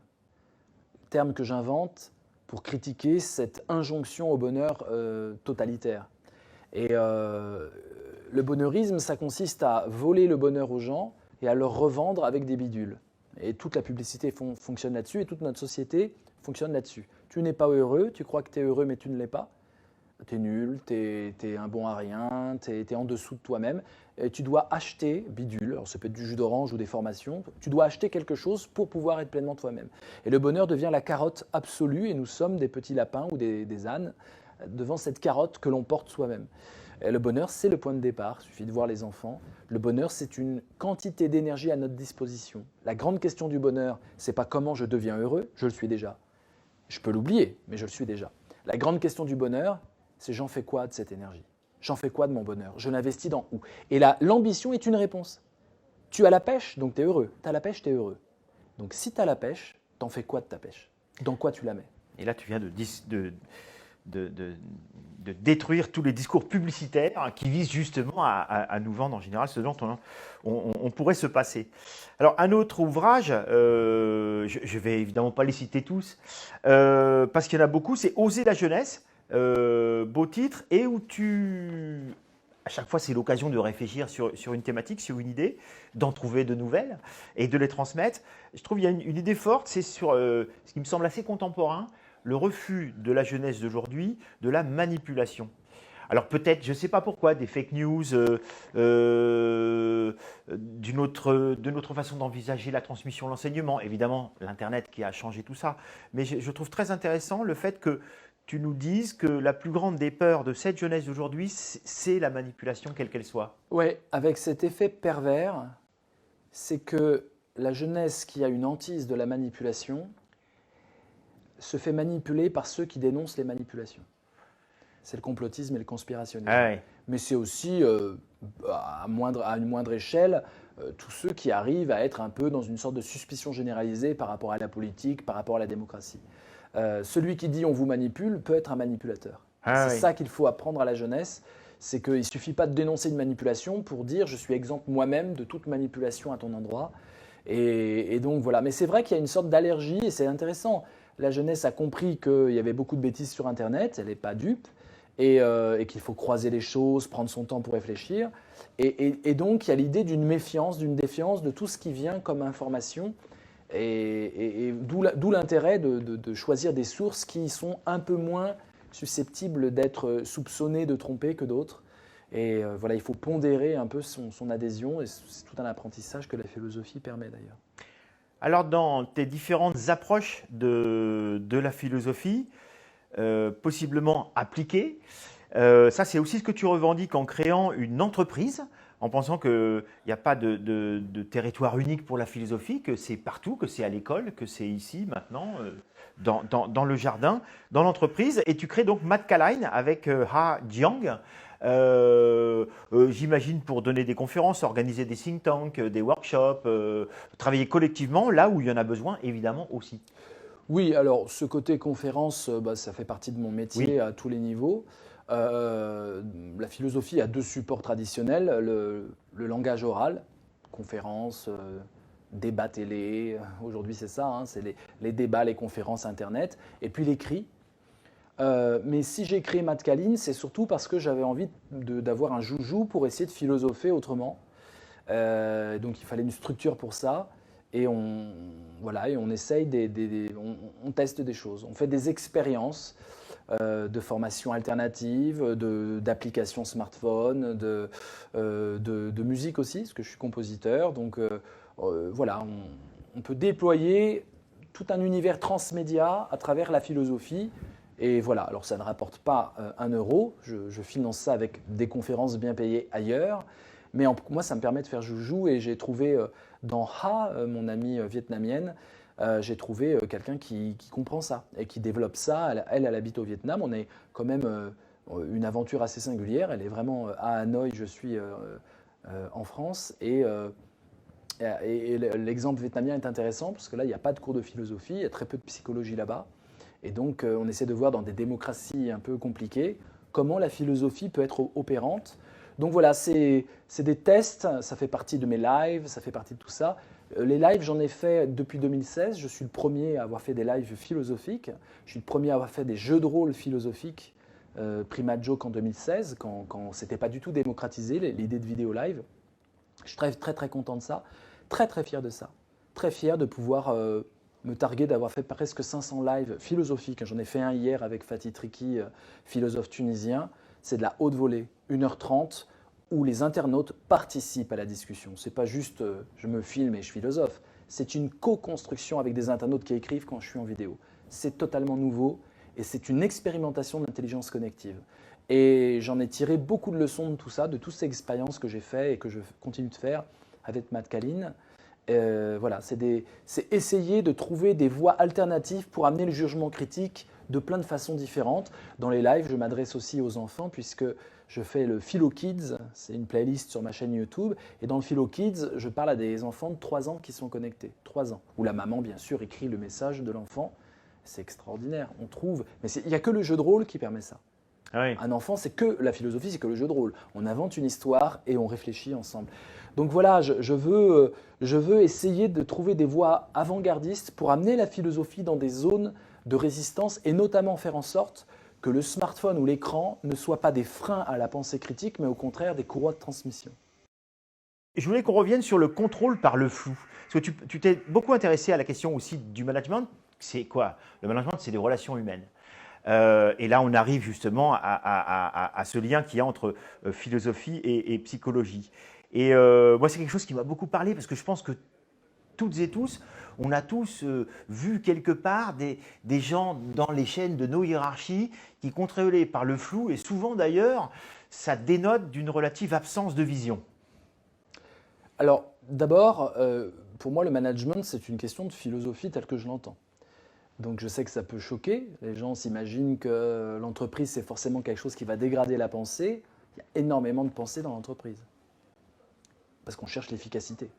terme que j'invente pour critiquer cette injonction au bonheur totalitaire. Et le bonheurisme, ça consiste à voler le bonheur aux gens et à le revendre avec des bidules. Et toute la publicité fonctionne là-dessus et toute notre société fonctionne là-dessus. Tu n'es pas heureux, tu crois que tu es heureux mais tu ne l'es pas. Tu es nul, tu es un bon à rien, tu es en dessous de toi-même. Et tu dois acheter bidule, alors ça peut être du jus d'orange ou des formations, tu dois acheter quelque chose pour pouvoir être pleinement toi-même. Et le bonheur devient la carotte absolue et nous sommes des petits lapins ou des ânes devant cette carotte que l'on porte soi-même. Et le bonheur, c'est le point de départ, il suffit de voir les enfants. Le bonheur, c'est une quantité d'énergie à notre disposition. La grande question du bonheur, c'est pas comment je deviens heureux, je le suis déjà. Je peux l'oublier, mais je le suis déjà. La grande question du bonheur, c'est j'en fais quoi de cette énergie? J'en fais quoi de mon bonheur? Je l'investis dans où? Et là, l'ambition est une réponse. Tu as la pêche, donc tu es heureux. Tu as la pêche, tu es heureux. Donc si tu as la pêche, t'en fais quoi de ta pêche? Dans quoi tu la mets? Et là, tu viens de détruire tous les discours publicitaires qui visent justement à nous vendre en général ce dont on pourrait se passer. Alors un autre ouvrage, je vais évidemment pas les citer tous, parce qu'il y en a beaucoup, c'est Oser la jeunesse, beau titre, et où à chaque fois c'est l'occasion de réfléchir sur une thématique, sur une idée, d'en trouver de nouvelles et de les transmettre. Je trouve qu'il y a une idée forte, c'est sur ce qui me semble assez contemporain, le refus de la jeunesse d'aujourd'hui de la manipulation. Alors peut-être, je ne sais pas pourquoi, des fake news, d'une autre façon d'envisager la transmission, l'enseignement, évidemment l'Internet qui a changé tout ça, mais je trouve très intéressant le fait que tu nous dises que la plus grande des peurs de cette jeunesse d'aujourd'hui, c'est la manipulation, quelle qu'elle soit. Oui, avec cet effet pervers, c'est que la jeunesse qui a une hantise de la manipulation se fait manipuler par ceux qui dénoncent les manipulations. C'est le complotisme et le conspirationnisme. Ah ouais. Mais c'est aussi, à une moindre échelle, tous ceux qui arrivent à être un peu dans une sorte de suspicion généralisée par rapport à la politique, par rapport à la démocratie. Celui qui dit on vous manipule peut être un manipulateur. Ah c'est oui. ça qu'il faut apprendre à la jeunesse, c'est qu'il ne suffit pas de dénoncer une manipulation pour dire je suis exempt moi-même de toute manipulation à ton endroit. Et donc voilà, mais c'est vrai qu'il y a une sorte d'allergie et c'est intéressant. La jeunesse a compris qu'il y avait beaucoup de bêtises sur Internet, elle n'est pas dupe, et qu'il faut croiser les choses, prendre son temps pour réfléchir. Et donc il y a l'idée d'une méfiance, d'une défiance de tout ce qui vient comme information. Et d'où l'intérêt de choisir des sources qui sont un peu moins susceptibles d'être soupçonnées de tromper que d'autres. Et voilà, il faut pondérer un peu son adhésion, et c'est tout un apprentissage que la philosophie permet d'ailleurs. Alors dans tes différentes approches de la philosophie, possiblement appliquées, ça c'est aussi ce que tu revendiques en créant une entreprise, en pensant qu'il n'y a pas de territoire unique pour la philosophie, que c'est partout, que c'est à l'école, que c'est ici, maintenant, dans le jardin, dans l'entreprise. Et tu crées donc Mattcaline avec Ha Jiang, j'imagine pour donner des conférences, organiser des think tanks, des workshops, travailler collectivement là où il y en a besoin, évidemment aussi. Oui, alors ce côté conférence, ça fait partie de mon métier Oui. à tous les niveaux. La philosophie a deux supports traditionnels, le langage oral, conférences, débats télé, aujourd'hui c'est ça, hein, c'est les débats, les conférences internet, et puis l'écrit. Mais si j'ai créé Mattcaline, c'est surtout parce que j'avais envie d'avoir un joujou pour essayer de philosopher autrement. Donc il fallait une structure pour ça. Et voilà, et on essaye, on teste des choses. On fait des expériences de formation alternative, d'applications smartphone, de musique aussi, parce que je suis compositeur. Donc voilà, on peut déployer tout un univers transmédia à travers la philosophie. Et voilà, alors ça ne rapporte pas 1 euro, je finance ça avec des conférences bien payées ailleurs, mais moi ça me permet de faire joujou et j'ai trouvé dans Ha, mon amie vietnamienne, j'ai trouvé quelqu'un qui comprend ça et qui développe ça. Elle habite au Vietnam, on est quand même une aventure assez singulière, elle est vraiment à Hanoï, je suis en France et l'exemple vietnamien est intéressant parce que là il n'y a pas de cours de philosophie, il y a très peu de psychologie là-bas. Et donc, on essaie de voir dans des démocraties un peu compliquées comment la philosophie peut être opérante. Donc voilà, c'est des tests, ça fait partie de mes lives, ça fait partie de tout ça. Les lives, j'en ai fait depuis 2016. Je suis le premier à avoir fait des lives philosophiques. Je suis le premier à avoir fait des jeux de rôle philosophiques, Prima Joke en 2016, quand ce n'était pas du tout démocratisé, l'idée de vidéo live. Je suis très, très, très content de ça. Très, très fier de ça. Très fier de pouvoir me targuer d'avoir fait presque 500 lives philosophiques. J'en ai fait un hier avec Fatih Triki, philosophe tunisien. C'est de la haute volée, 1h30, où les internautes participent à la discussion. Ce n'est pas juste je me filme et je philosophe. C'est une co-construction avec des internautes qui écrivent quand je suis en vidéo. C'est totalement nouveau et c'est une expérimentation de l'intelligence connective. Et j'en ai tiré beaucoup de leçons de tout ça, de toutes ces expériences que j'ai faites et que je continue de faire avec Mattcaline. Voilà, c'est essayer de trouver des voies alternatives pour amener le jugement critique de plein de façons différentes. Dans les lives, je m'adresse aussi aux enfants puisque je fais le Philo Kids, c'est une playlist sur ma chaîne YouTube. Et dans le Philo Kids, je parle à des enfants de 3 ans qui sont connectés, 3 ans, où la maman, bien sûr, écrit le message de l'enfant. C'est extraordinaire. On trouve. Mais il n'y a que le jeu de rôle qui permet ça. Ah oui. Un enfant, c'est que la philosophie, c'est que le jeu de rôle. On invente une histoire et on réfléchit ensemble. Donc voilà, je veux essayer de trouver des voies avant-gardistes pour amener la philosophie dans des zones de résistance et notamment faire en sorte que le smartphone ou l'écran ne soient pas des freins à la pensée critique, mais au contraire des courroies de transmission. Je voulais qu'on revienne sur le contrôle par le flou. Parce que tu t'es beaucoup intéressé à la question aussi du management. C'est quoi? Le management, c'est des relations humaines. Et là, on arrive justement à ce lien qu'il y a entre philosophie et psychologie. Et moi, c'est quelque chose qui m'a beaucoup parlé parce que je pense que toutes et tous, on a tous vu quelque part des gens dans les chaînes de nos hiérarchies qui contrôlés par le flou et souvent d'ailleurs, ça dénote d'une relative absence de vision. Alors, d'abord, pour moi, le management, c'est une question de philosophie telle que je l'entends. Donc, je sais que ça peut choquer. Les gens s'imaginent que l'entreprise, c'est forcément quelque chose qui va dégrader la pensée. Il y a énormément de pensée dans l'entreprise. Parce qu'on cherche l'efficacité.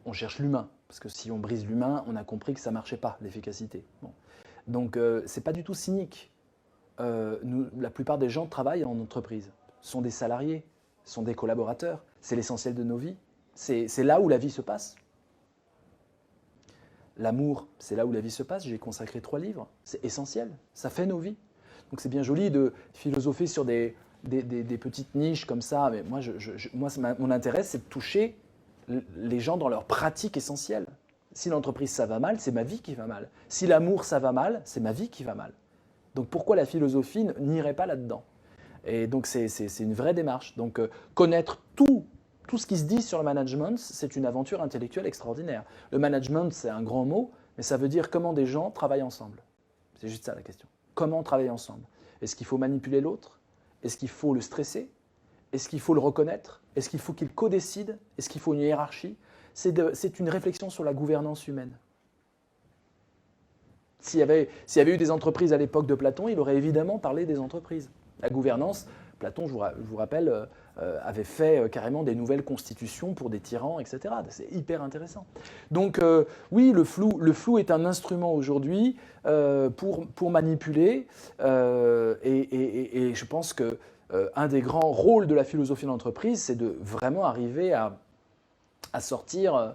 On cherche l'humain. Parce que si on brise l'humain, on a compris que ça ne marchait pas, l'efficacité. Bon. Donc, ce n'est pas du tout cynique. La plupart des gens travaillent en entreprise, sont des salariés, sont des collaborateurs. C'est l'essentiel de nos vies. C'est là où la vie se passe. L'amour, c'est là où la vie se passe. J'ai consacré 3 livres. C'est essentiel. Ça fait nos vies. Donc c'est bien joli de philosopher sur des petites niches comme ça. Mais moi, mon intérêt, c'est de toucher les gens dans leur pratique essentielle. Si l'entreprise, ça va mal, c'est ma vie qui va mal. Si l'amour, ça va mal, c'est ma vie qui va mal. Donc pourquoi la philosophie n'irait pas là-dedans? Et donc c'est une vraie démarche. Donc connaître tout ce qui se dit sur le management, c'est une aventure intellectuelle extraordinaire. Le management, c'est un grand mot, mais ça veut dire comment des gens travaillent ensemble. C'est juste ça la question. Comment travailler ensemble? Est-ce qu'il faut manipuler l'autre? Est-ce qu'il faut le stresser? Est-ce qu'il faut le reconnaître? Est-ce qu'il faut qu'il co-décide? Est-ce qu'il faut une hiérarchie? C'est une réflexion sur la gouvernance humaine. S'il y avait eu des entreprises à l'époque de Platon, il aurait évidemment parlé des entreprises. La gouvernance, Platon, je vous rappelle, avait fait carrément des nouvelles constitutions pour des tyrans, etc. C'est hyper intéressant. Donc oui, le flou est un instrument aujourd'hui pour manipuler et je pense que un des grands rôles de la philosophie d'entreprise, c'est de vraiment arriver à sortir,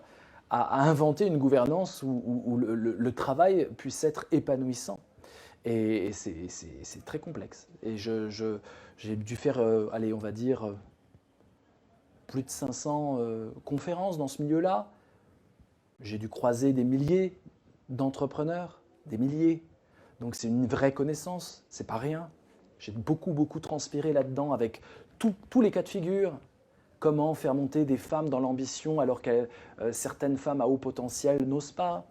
à inventer une gouvernance où le travail puisse être épanouissant. Et c'est très complexe. Et j'ai dû faire, allez, on va dire, plus de 500 conférences dans ce milieu-là. J'ai dû croiser des milliers d'entrepreneurs, des milliers. Donc c'est une vraie connaissance, c'est pas rien. J'ai beaucoup transpiré là-dedans avec tous les cas de figure. Comment faire monter des femmes dans l'ambition alors que certaines femmes à haut potentiel n'osent pas.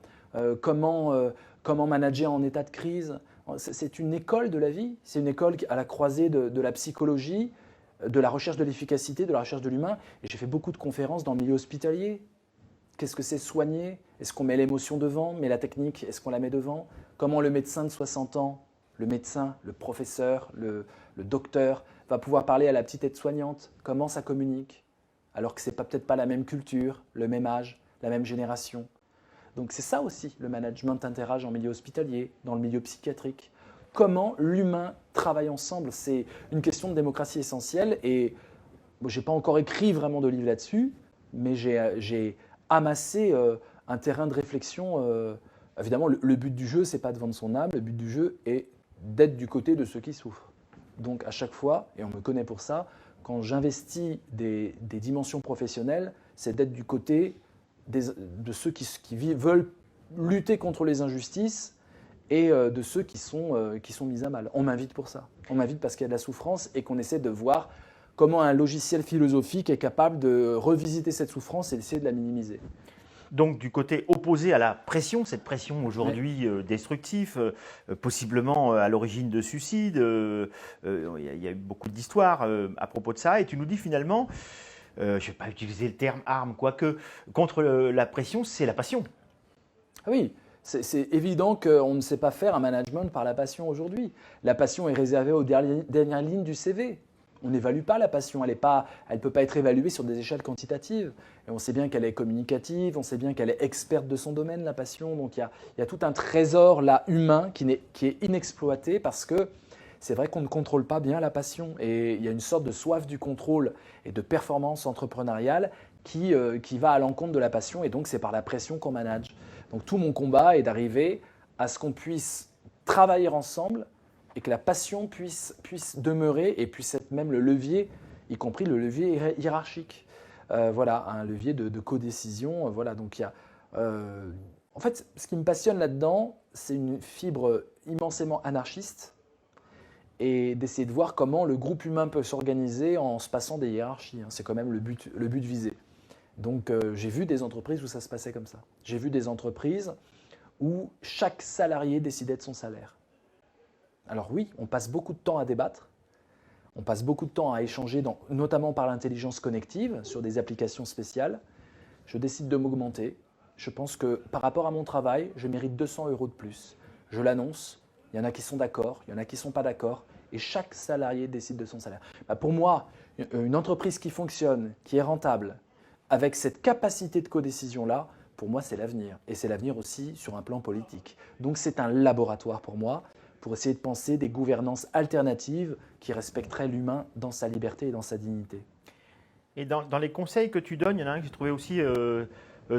Comment manager en état de crise. C'est une école de la vie, c'est une école à la croisée de la psychologie, de la recherche de l'efficacité, de la recherche de l'humain. Et j'ai fait beaucoup de conférences dans le milieu hospitalier. Qu'est-ce que c'est soigner? Est-ce qu'on met l'émotion devant? Mais la technique, est-ce qu'on la met devant? Comment le médecin de 60 ans, le médecin, le professeur, le docteur, va pouvoir parler à la petite aide-soignante? Comment ça communique? Alors que ce n'est peut-être pas la même culture, le même âge, la même génération. Donc c'est ça aussi, le management interagit en milieu hospitalier, dans le milieu psychiatrique. Comment l'humain travaille ensemble? C'est une question de démocratie essentielle et bon, je n'ai pas encore écrit vraiment de livre là-dessus, mais j'ai amassé un terrain de réflexion. Évidemment, le but du jeu, ce n'est pas de vendre son âme, le but du jeu est d'être du côté de ceux qui souffrent. Donc à chaque fois, et on me connaît pour ça, quand j'investis des dimensions professionnelles, c'est d'être du côté de ceux qui veulent lutter contre les injustices et de ceux qui sont mis à mal. On m'invite pour ça. On m'invite parce qu'il y a de la souffrance et qu'on essaie de voir comment un logiciel philosophique est capable de revisiter cette souffrance et d'essayer de la minimiser. Donc du côté opposé à la pression, cette pression aujourd'hui destructive, possiblement à l'origine de suicides, il y a eu beaucoup d'histoires à propos de ça, et tu nous dis finalement, je ne vais pas utiliser le terme arme, quoique, contre la pression, c'est la passion. Oui, c'est évident qu'on ne sait pas faire un management par la passion aujourd'hui. La passion est réservée aux dernières lignes du CV. On n'évalue pas la passion, elle ne peut pas être évaluée sur des échelles quantitatives. Et on sait bien qu'elle est communicative, on sait bien qu'elle est experte de son domaine, la passion. Donc il y a tout un trésor là humain qui est inexploité parce que c'est vrai qu'on ne contrôle pas bien la passion. Et il y a une sorte de soif du contrôle et de performance entrepreneuriale qui va à l'encontre de la passion. Et donc c'est par la pression qu'on manage. Donc tout mon combat est d'arriver à ce qu'on puisse travailler ensemble et que la passion puisse demeurer et puisse être même le levier, y compris le levier hiérarchique. Voilà, un levier de codécision. Voilà, donc il y a, en fait, ce qui me passionne là-dedans, c'est une fibre immensément anarchiste et d'essayer de voir comment le groupe humain peut s'organiser en se passant des hiérarchies. C'est quand même le but visé. Donc j'ai vu des entreprises où ça se passait comme ça. J'ai vu des entreprises où chaque salarié décidait de son salaire. Alors oui, on passe beaucoup de temps à débattre, on passe beaucoup de temps à échanger, notamment par l'intelligence connective, sur des applications spéciales. Je décide de m'augmenter. Je pense que par rapport à mon travail, je mérite 200 € de plus. Je l'annonce, il y en a qui sont d'accord, il y en a qui ne sont pas d'accord, et chaque salarié décide de son salaire. Pour moi, une entreprise qui fonctionne, qui est rentable, avec cette capacité de codécision-là, pour moi, c'est l'avenir. Et c'est l'avenir aussi sur un plan politique. Donc c'est un laboratoire pour moi, pour essayer de penser des gouvernances alternatives qui respecteraient l'humain dans sa liberté et dans sa dignité. Et dans les conseils que tu donnes, il y en a un que j'ai trouvé aussi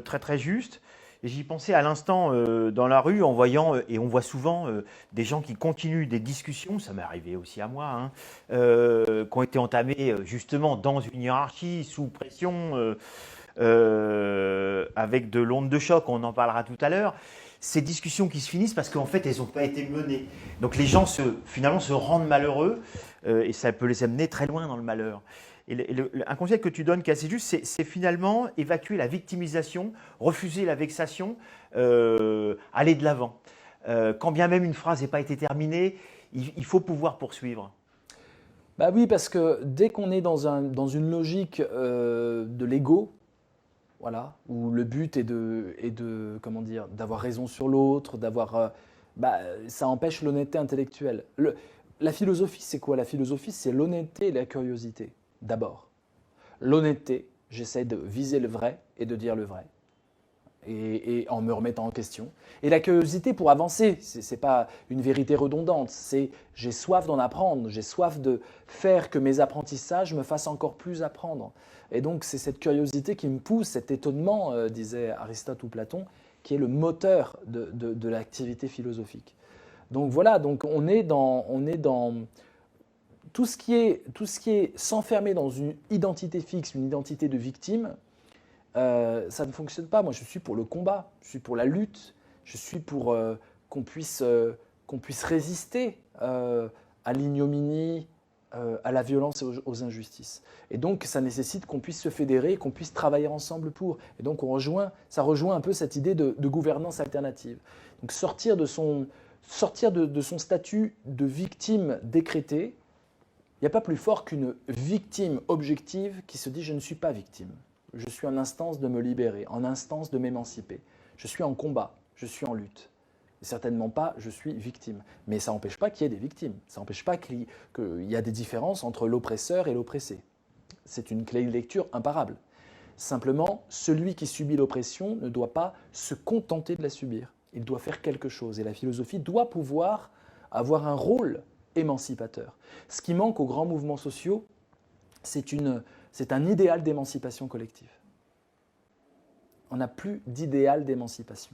très très juste. Et j'y pensais à l'instant dans la rue en voyant, et on voit souvent des gens qui continuent des discussions, ça m'est arrivé aussi à moi, hein, qui ont été entamées justement dans une hiérarchie, sous pression, avec de l'onde de choc, on en parlera tout à l'heure. Ces discussions qui se finissent parce qu'en fait, elles n'ont pas été menées. Donc les gens finalement se rendent malheureux et ça peut les amener très loin dans le malheur. Et un conseil que tu donnes qui est assez juste, c'est finalement évacuer la victimisation, refuser la vexation, aller de l'avant. Quand bien même une phrase n'a pas été terminée, il faut pouvoir poursuivre. Bah oui, parce que dès qu'on est dans une logique de l'ego, voilà, où le but est comment dire, d'avoir raison sur l'autre, ça empêche l'honnêteté intellectuelle. La philosophie, c'est quoi? La philosophie, c'est l'honnêteté et la curiosité, d'abord. L'honnêteté, j'essaie de viser le vrai et de dire le vrai, et en me remettant en question. Et la curiosité pour avancer, ce n'est pas une vérité redondante, c'est j'ai soif d'en apprendre, j'ai soif de faire que mes apprentissages me fassent encore plus apprendre. Et donc c'est cette curiosité qui me pousse, cet étonnement, disait Aristote ou Platon, qui est le moteur de l'activité philosophique. Donc voilà, donc on est dans tout ce qui est s'enfermer dans une identité fixe, une identité de victime. Ça ne fonctionne pas. Moi, je suis pour le combat, je suis pour la lutte, je suis pour qu'on puisse résister à l'ignominie, à la violence et aux injustices. Et donc, ça nécessite qu'on puisse se fédérer et qu'on puisse travailler ensemble pour. Et donc, ça rejoint un peu cette idée de gouvernance alternative. Donc, sortir de son statut de victime décrétée. Il n'y a pas plus fort qu'une victime objective qui se dit « je ne suis pas victime ». Je suis en instance de me libérer, en instance de m'émanciper. Je suis en combat, je suis en lutte. Et certainement pas, je suis victime. Mais ça n'empêche pas qu'il y ait des victimes. Ça n'empêche pas qu'il y a des différences entre l'oppresseur et l'oppressé. C'est une clé de lecture imparable. Simplement, celui qui subit l'oppression ne doit pas se contenter de la subir. Il doit faire quelque chose. Et la philosophie doit pouvoir avoir un rôle émancipateur. Ce qui manque aux grands mouvements sociaux, c'est un idéal d'émancipation collective. On n'a plus d'idéal d'émancipation.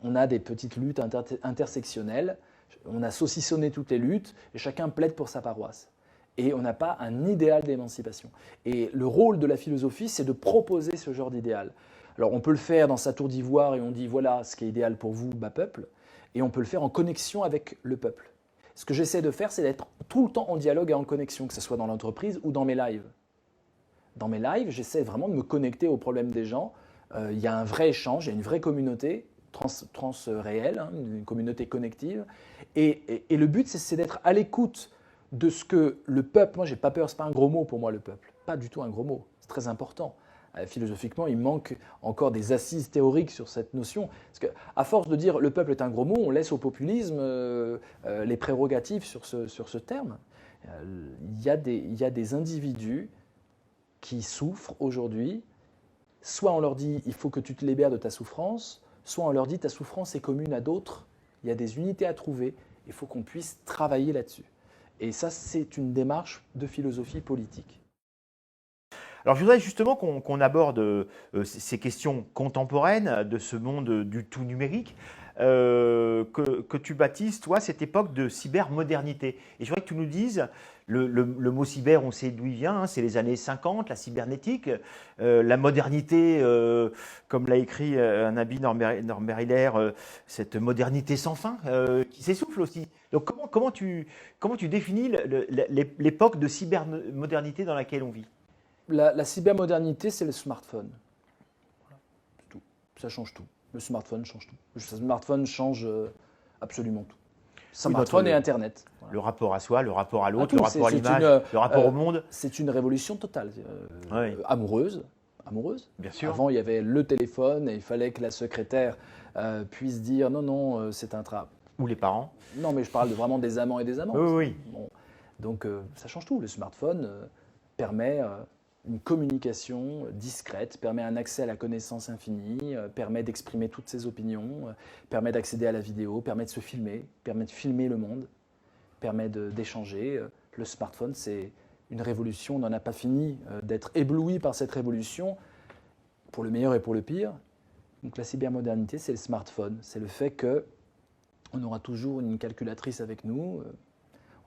On a des petites luttes intersectionnelles, on a saucissonné toutes les luttes et chacun plaide pour sa paroisse. Et on n'a pas un idéal d'émancipation. Et le rôle de la philosophie, c'est de proposer ce genre d'idéal. Alors on peut le faire dans sa tour d'ivoire et on dit voilà ce qui est idéal pour vous, bas peuple, et on peut le faire en connexion avec le peuple. Ce que j'essaie de faire, c'est d'être tout le temps en dialogue et en connexion, que ce soit dans l'entreprise ou dans mes lives. Dans mes lives, j'essaie vraiment de me connecter aux problèmes des gens. Il y a un vrai échange, il y a une vraie communauté transréelle, une communauté connective. Et le but, c'est d'être à l'écoute de ce que le peuple, moi j'ai pas peur, c'est pas un gros mot pour moi le peuple, pas du tout un gros mot, c'est très important. Philosophiquement, il manque encore des assises théoriques sur cette notion. Parce qu'à force de dire le peuple est un gros mot, on laisse au populisme les prérogatives sur ce terme. Il y a des individus qui souffrent aujourd'hui. Soit on leur dit il faut que tu te libères de ta souffrance, soit on leur dit ta souffrance est commune à d'autres, il y a des unités à trouver, il faut qu'on puisse travailler là-dessus. Et ça, c'est une démarche de philosophie politique. Alors, je voudrais justement qu'on aborde ces questions contemporaines de ce monde du tout numérique, que tu baptises, toi, cette époque de cybermodernité. Et je voudrais que tu nous dises, le mot cyber, on sait d'où il vient, hein, c'est les années 50, la cybernétique, la modernité, comme l'a écrit un ami Norbert Hiller, cette modernité sans fin qui s'essouffle aussi. Donc, comment tu définis l'époque de cybermodernité dans laquelle on vit? La cybermodernité, c'est le smartphone. Voilà, c'est tout. Ça change tout. Le smartphone change tout. Le smartphone change absolument tout. Smartphone et Internet. Voilà. Le rapport à soi, le rapport à l'autre, tout, le rapport à l'image, le rapport au monde. C'est une révolution totale. Oui. Amoureuse. Bien sûr. Avant, il y avait le téléphone et il fallait que la secrétaire puisse dire non, c'est un trap. Ou les parents. Non, mais je parle vraiment des amants et des amantes. Oui. Bon. Donc, ça change tout. Le smartphone permet une communication discrète, permet un accès à la connaissance infinie, permet d'exprimer toutes ses opinions, permet d'accéder à la vidéo, permet de se filmer, permet de filmer le monde, permet d'échanger. Le smartphone, c'est une révolution. On n'en a pas fini d'être ébloui par cette révolution, pour le meilleur et pour le pire. Donc la cybermodernité, c'est le smartphone. C'est le fait qu'on aura toujours une calculatrice avec nous,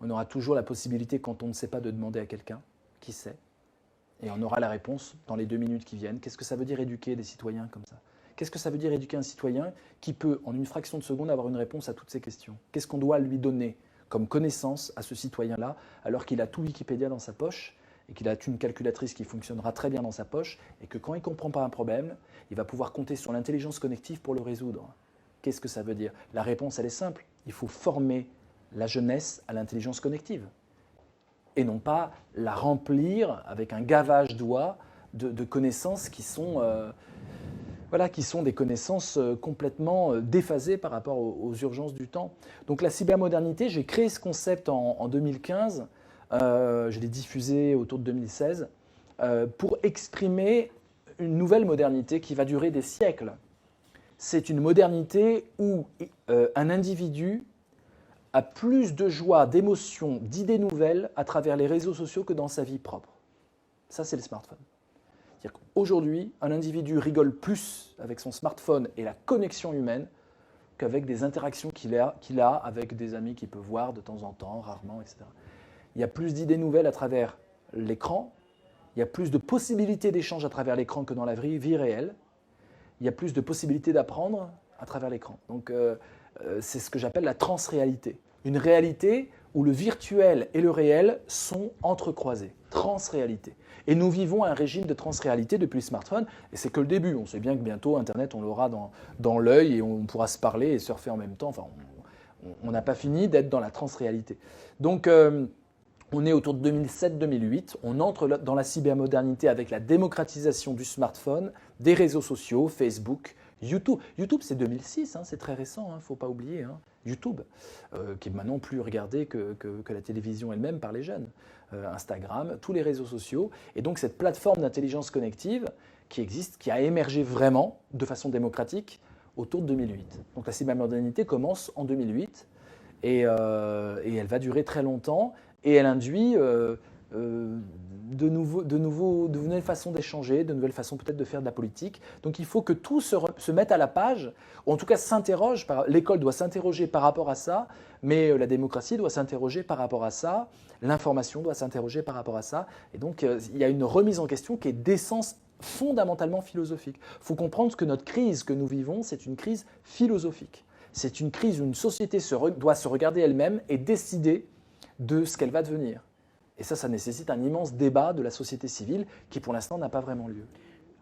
on aura toujours la possibilité, quand on ne sait pas, de demander à quelqu'un qui sait. Et on aura la réponse dans les 2 minutes qui viennent. Qu'est-ce que ça veut dire éduquer des citoyens comme ça? Qu'est-ce que ça veut dire éduquer un citoyen qui peut, en une fraction de seconde, avoir une réponse à toutes ces questions? Qu'est-ce qu'on doit lui donner comme connaissance à ce citoyen-là, alors qu'il a tout Wikipédia dans sa poche et qu'il a une calculatrice qui fonctionnera très bien dans sa poche, et que quand il ne comprend pas un problème, il va pouvoir compter sur l'intelligence connective pour le résoudre? Qu'est-ce que ça veut dire? La réponse, elle est simple. Il faut former la jeunesse à l'intelligence connective, et non pas la remplir avec un gavage d'oie de connaissances qui sont des connaissances complètement déphasées par rapport aux urgences du temps. Donc la cybermodernité, j'ai créé ce concept en 2015, je l'ai diffusé autour de 2016, pour exprimer une nouvelle modernité qui va durer des siècles. C'est une modernité où un individu a plus de joie, d'émotions, d'idées nouvelles à travers les réseaux sociaux que dans sa vie propre. Ça, c'est le smartphone. C'est-à-dire qu'aujourd'hui, un individu rigole plus avec son smartphone et la connexion humaine qu'avec des interactions qu'il a avec des amis qu'il peut voir de temps en temps, rarement, etc. Il y a plus d'idées nouvelles à travers l'écran, il y a plus de possibilités d'échange à travers l'écran que dans la vie réelle, il y a plus de possibilités d'apprendre à travers l'écran. Donc, c'est ce que j'appelle la transréalité. Une réalité où le virtuel et le réel sont entrecroisés. Transréalité. Et nous vivons un régime de transréalité depuis le smartphone, et c'est que le début. On sait bien que bientôt, Internet, on l'aura dans l'œil et on pourra se parler et surfer en même temps. Enfin, on n'a pas fini d'être dans la transréalité. Donc, on est autour de 2007-2008. On entre dans la cybermodernité avec la démocratisation du smartphone, des réseaux sociaux, Facebook, YouTube. YouTube, c'est 2006, hein, c'est très récent, il ne faut pas oublier. Hein. YouTube, qui est maintenant plus regardé que la télévision elle-même par les jeunes. Instagram, tous les réseaux sociaux. Et donc cette plateforme d'intelligence connective qui existe, qui a émergé vraiment de façon démocratique autour de 2008. Donc la cybermodernité commence en 2008 et elle va durer très longtemps et elle induit de nouvelles façons d'échanger, de nouvelles façons peut-être de faire de la politique. Donc il faut que tout se mette à la page, ou en tout cas s'interroge, l'école doit s'interroger par rapport à ça, mais la démocratie doit s'interroger par rapport à ça, l'information doit s'interroger par rapport à ça, et donc il y a une remise en question qui est d'essence fondamentalement philosophique. Il faut comprendre que notre crise que nous vivons, c'est une crise philosophique. C'est une crise où une société doit se regarder elle-même et décider de ce qu'elle va devenir. Et ça nécessite un immense débat de la société civile qui, pour l'instant, n'a pas vraiment lieu.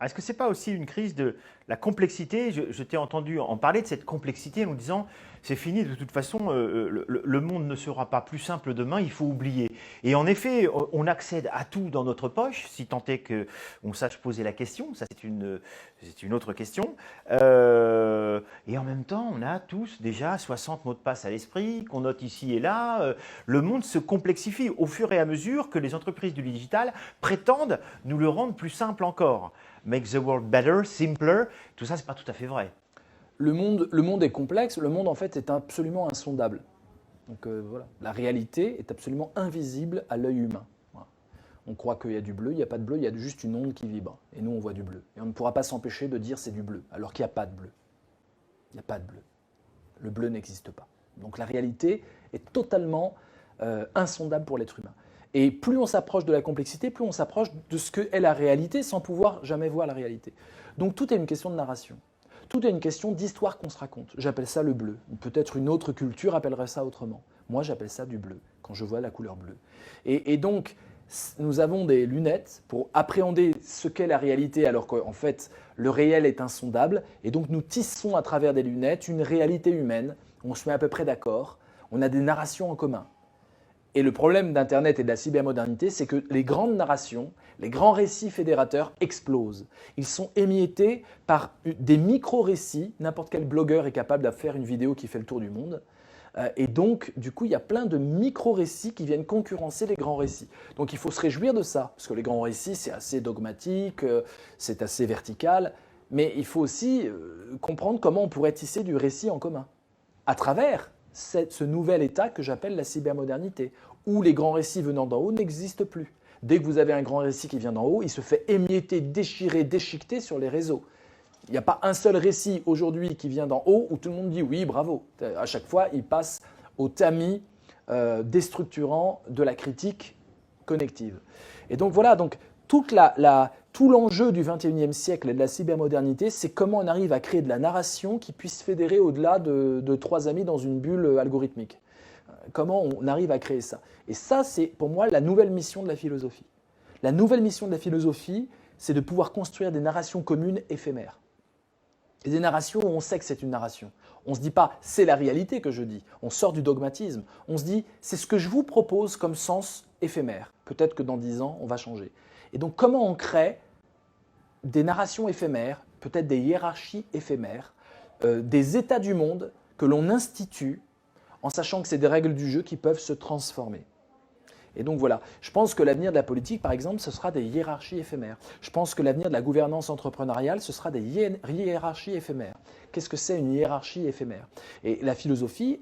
Est-ce que ce n'est pas aussi une crise de la complexité? Je t'ai entendu en parler de cette complexité en nous disant c'est fini, de toute façon, le monde ne sera pas plus simple demain, il faut oublier. Et en effet, on accède à tout dans notre poche, si tant est qu'on sache poser la question, ça c'est une autre question. Et en même temps, on a tous déjà 60 mots de passe à l'esprit, qu'on note ici et là. Le monde se complexifie au fur et à mesure que les entreprises du digital prétendent nous le rendre plus simple encore. Make the world better, simpler, tout ça, c'est pas tout à fait vrai. Le monde est complexe, le monde en fait est absolument insondable. Donc voilà, la réalité est absolument invisible à l'œil humain. Voilà. On croit qu'il y a du bleu, il n'y a pas de bleu, il y a juste une onde qui vibre. Et nous, on voit du bleu. Et on ne pourra pas s'empêcher de dire c'est du bleu, alors qu'il n'y a pas de bleu. Il n'y a pas de bleu. Le bleu n'existe pas. Donc la réalité est totalement insondable pour l'être humain. Et plus on s'approche de la complexité, plus on s'approche de ce qu'est la réalité sans pouvoir jamais voir la réalité. Donc tout est une question de narration. Tout est une question d'histoire qu'on se raconte. J'appelle ça le bleu. Peut-être une autre culture appellerait ça autrement. Moi, j'appelle ça du bleu, quand je vois la couleur bleue. Et donc, nous avons des lunettes pour appréhender ce qu'est la réalité, alors qu'en fait, le réel est insondable. Et donc, nous tissons à travers des lunettes une réalité humaine. On se met à peu près d'accord. On a des narrations en commun. Et le problème d'Internet et de la cybermodernité, c'est que les grandes narrations, les grands récits fédérateurs explosent. Ils sont émiettés par des micro-récits. N'importe quel blogueur est capable de faire une vidéo qui fait le tour du monde. Et donc, du coup, il y a plein de micro-récits qui viennent concurrencer les grands récits. Donc, il faut se réjouir de ça, parce que les grands récits, c'est assez dogmatique, c'est assez vertical. Mais il faut aussi comprendre comment on pourrait tisser du récit en commun, à travers ce nouvel état que j'appelle la cybermodernité, où les grands récits venant d'en haut n'existent plus. Dès que vous avez un grand récit qui vient d'en haut, il se fait émietter, déchirer, déchiqueter sur les réseaux. Il n'y a pas un seul récit aujourd'hui qui vient d'en haut où tout le monde dit oui, bravo. À chaque fois, il passe au tamis déstructurant de la critique connective. Et donc voilà, donc tout l'enjeu du XXIe siècle et de la cybermodernité, c'est comment on arrive à créer de la narration qui puisse fédérer au-delà de trois amis dans une bulle algorithmique. Comment on arrive à créer ça? Et ça, c'est pour moi la nouvelle mission de la philosophie. La nouvelle mission de la philosophie, c'est de pouvoir construire des narrations communes éphémères. Et des narrations où on sait que c'est une narration. On ne se dit pas « c'est la réalité que je dis ». On sort du dogmatisme. On se dit « c'est ce que je vous propose comme sens éphémère ». Peut-être que dans 10 ans, on va changer. Et donc, comment on crée des narrations éphémères, peut-être des hiérarchies éphémères, des états du monde que l'on institue en sachant que c'est des règles du jeu qui peuvent se transformer. Et donc voilà, je pense que l'avenir de la politique, par exemple, ce sera des hiérarchies éphémères. Je pense que l'avenir de la gouvernance entrepreneuriale, ce sera des hiérarchies éphémères. Qu'est-ce que c'est une hiérarchie éphémère? Et la philosophie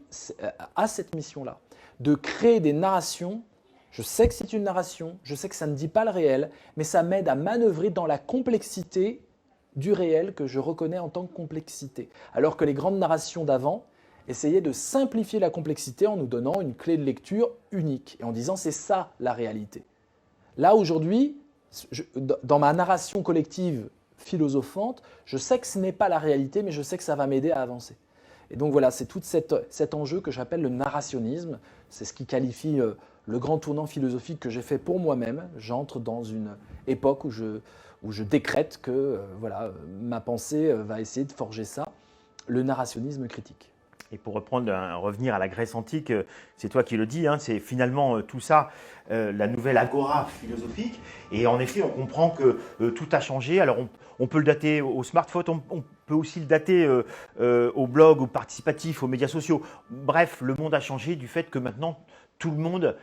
a cette mission-là, de créer des narrations. Je sais que c'est une narration, je sais que ça ne dit pas le réel, mais ça m'aide à manœuvrer dans la complexité du réel que je reconnais en tant que complexité. Alors que les grandes narrations d'avant essayaient de simplifier la complexité en nous donnant une clé de lecture unique et en disant c'est ça la réalité. Là aujourd'hui, dans ma narration collective philosophante, je sais que ce n'est pas la réalité, mais je sais que ça va m'aider à avancer. Et donc voilà, c'est tout cet enjeu que j'appelle le narrationnisme. C'est ce qui qualifie le grand tournant philosophique que j'ai fait pour moi-même. J'entre dans une époque où je décrète que ma pensée va essayer de forger ça, le narrationnisme critique. Et pour revenir à la Grèce antique, c'est toi qui le dis, hein, c'est finalement tout ça, la nouvelle agora philosophique. Et en effet, on comprend que tout a changé. Alors, on peut le dater au smartphone, on peut aussi le dater au blog, au participatif, aux médias sociaux. Bref, le monde a changé du fait que maintenant, tout le monde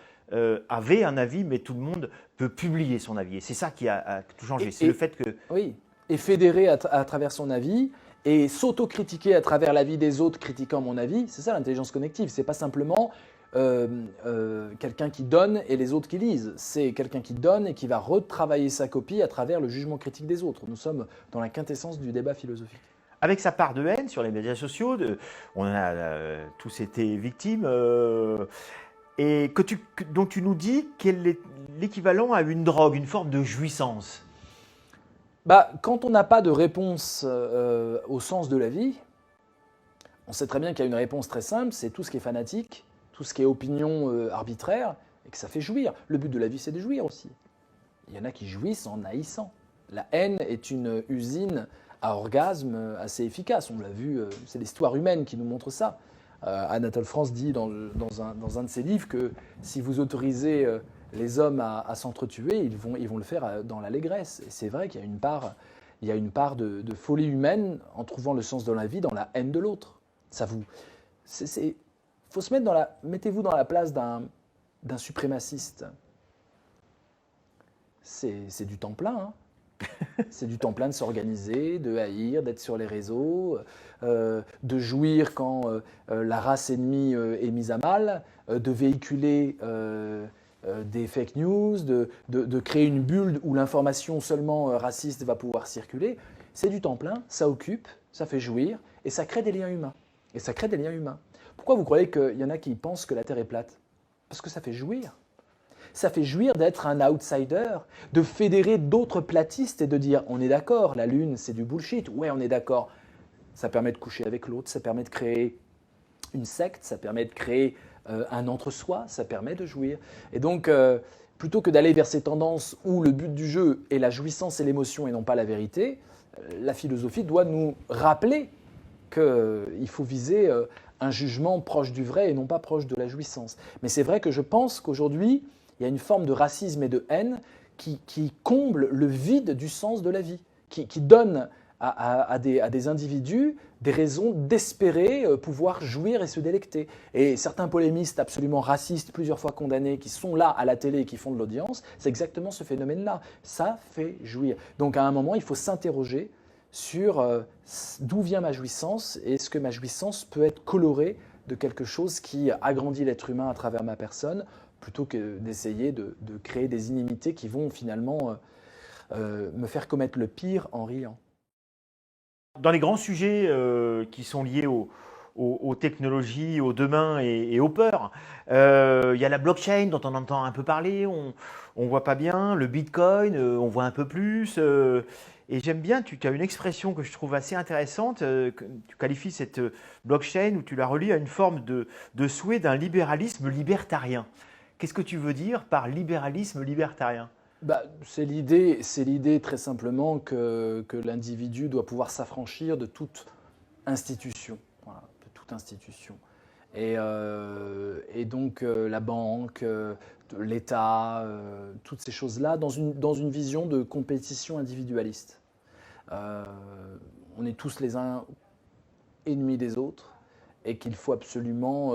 avait un avis, mais tout le monde peut publier son avis. Et c'est ça qui a tout changé. C'est le fait que… Oui, et fédérer à travers son avis. Et s'auto-critiquer à travers l'avis des autres critiquant mon avis, c'est ça l'intelligence connective. Ce n'est pas simplement quelqu'un qui donne et les autres qui lisent. C'est quelqu'un qui donne et qui va retravailler sa copie à travers le jugement critique des autres. Nous sommes dans la quintessence du débat philosophique. Avec sa part de haine sur les médias sociaux, on a tous été victimes. Et donc tu nous dis quel est l'équivalent à une drogue, une forme de jouissance. Quand on n'a pas de réponse au sens de la vie, on sait très bien qu'il y a une réponse très simple, c'est tout ce qui est fanatique, tout ce qui est opinion arbitraire, et que ça fait jouir. Le but de la vie, c'est de jouir aussi. Il y en a qui jouissent en haïssant. La haine est une usine à orgasme assez efficace. On l'a vu, c'est l'histoire humaine qui nous montre ça. Anatole France dit dans un de ses livres que si vous autorisez les hommes à s'entretuer, ils vont le faire dans l'allégresse. Et c'est vrai qu'il y a une part de folie humaine en trouvant le sens de la vie dans la haine de l'autre. Faut se mettre mettez-vous dans la place d'un suprémaciste. C'est du temps plein, hein. C'est du temps plein de s'organiser, de haïr, d'être sur les réseaux, de jouir quand la race ennemie est mise à mal, de véhiculer des fake news, de créer une bulle où l'information seulement raciste va pouvoir circuler. C'est du temps plein, ça occupe, ça fait jouir et ça crée des liens humains. Pourquoi vous croyez qu'il y en a qui pensent que la Terre est plate? Parce que ça fait jouir. Ça fait jouir d'être un outsider, de fédérer d'autres platistes et de dire on est d'accord, la Lune c'est du bullshit, ouais on est d'accord. Ça permet de coucher avec l'autre, ça permet de créer une secte, ça permet de créer un entre-soi, ça permet de jouir. Et donc plutôt que d'aller vers ces tendances où le but du jeu est la jouissance et l'émotion et non pas la vérité, la philosophie doit nous rappeler qu'il faut viser un jugement proche du vrai et non pas proche de la jouissance. Mais c'est vrai que je pense qu'aujourd'hui, il y a une forme de racisme et de haine qui comble le vide du sens de la vie, qui donne à des individus des raisons d'espérer pouvoir jouir et se délecter. Et certains polémistes absolument racistes, plusieurs fois condamnés, qui sont là à la télé et qui font de l'audience, c'est exactement ce phénomène-là. Ça fait jouir. Donc à un moment, il faut s'interroger sur d'où vient ma jouissance et est-ce que ma jouissance peut être colorée de quelque chose qui agrandit l'être humain à travers ma personne, plutôt que d'essayer de créer des inimitiés qui vont finalement me faire commettre le pire en riant. Dans les grands sujets qui sont liés aux technologies, au demain et aux peurs, il y a la blockchain dont on entend un peu parler, on ne voit pas bien, le bitcoin, on voit un peu plus. Et j'aime bien, tu as une expression que je trouve assez intéressante, tu qualifies cette blockchain ou tu la relis à une forme de souhait d'un libéralisme libertarien. Qu'est-ce que tu veux dire par libéralisme libertarien ? C'est l'idée très simplement que l'individu doit pouvoir s'affranchir de toute institution. Voilà, de toute institution. Et donc la banque, l'État, toutes ces choses-là, dans une vision de compétition individualiste. On est tous les uns ennemis des autres et qu'il faut absolument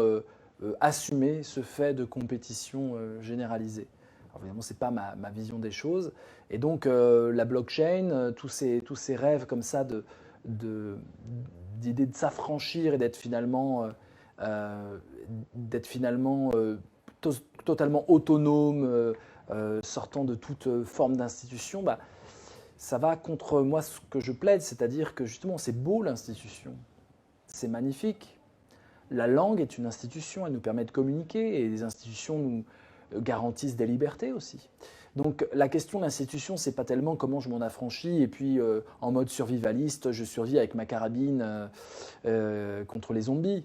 assumer ce fait de compétition généralisée. Alors évidemment, ce n'est pas ma vision des choses. Et donc, la blockchain, tous ces rêves comme ça d'idée de s'affranchir et d'être finalement totalement autonome, sortant de toute forme d'institution, ça va contre moi ce que je plaide, c'est-à-dire que justement, c'est beau l'institution, c'est magnifique. La langue est une institution, elle nous permet de communiquer et les institutions nous garantissent des libertés aussi. Donc la question de l'institution, c'est pas tellement comment je m'en affranchis et puis en mode survivaliste, je survis avec ma carabine contre les zombies.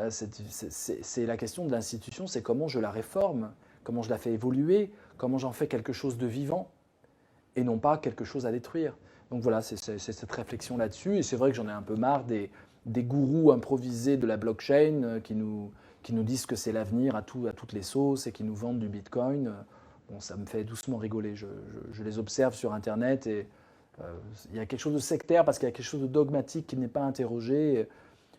C'est la question de l'institution, c'est comment je la réforme, comment je la fais évoluer, comment j'en fais quelque chose de vivant et non pas quelque chose à détruire. Donc voilà, c'est cette réflexion là-dessus et c'est vrai que j'en ai un peu marre des gourous improvisés de la blockchain qui nous disent que c'est l'avenir à toutes les sauces et qui nous vendent du bitcoin. Bon, ça me fait doucement rigoler. Je les observe sur Internet et il y a quelque chose de sectaire parce qu'il y a quelque chose de dogmatique qui n'est pas interrogé.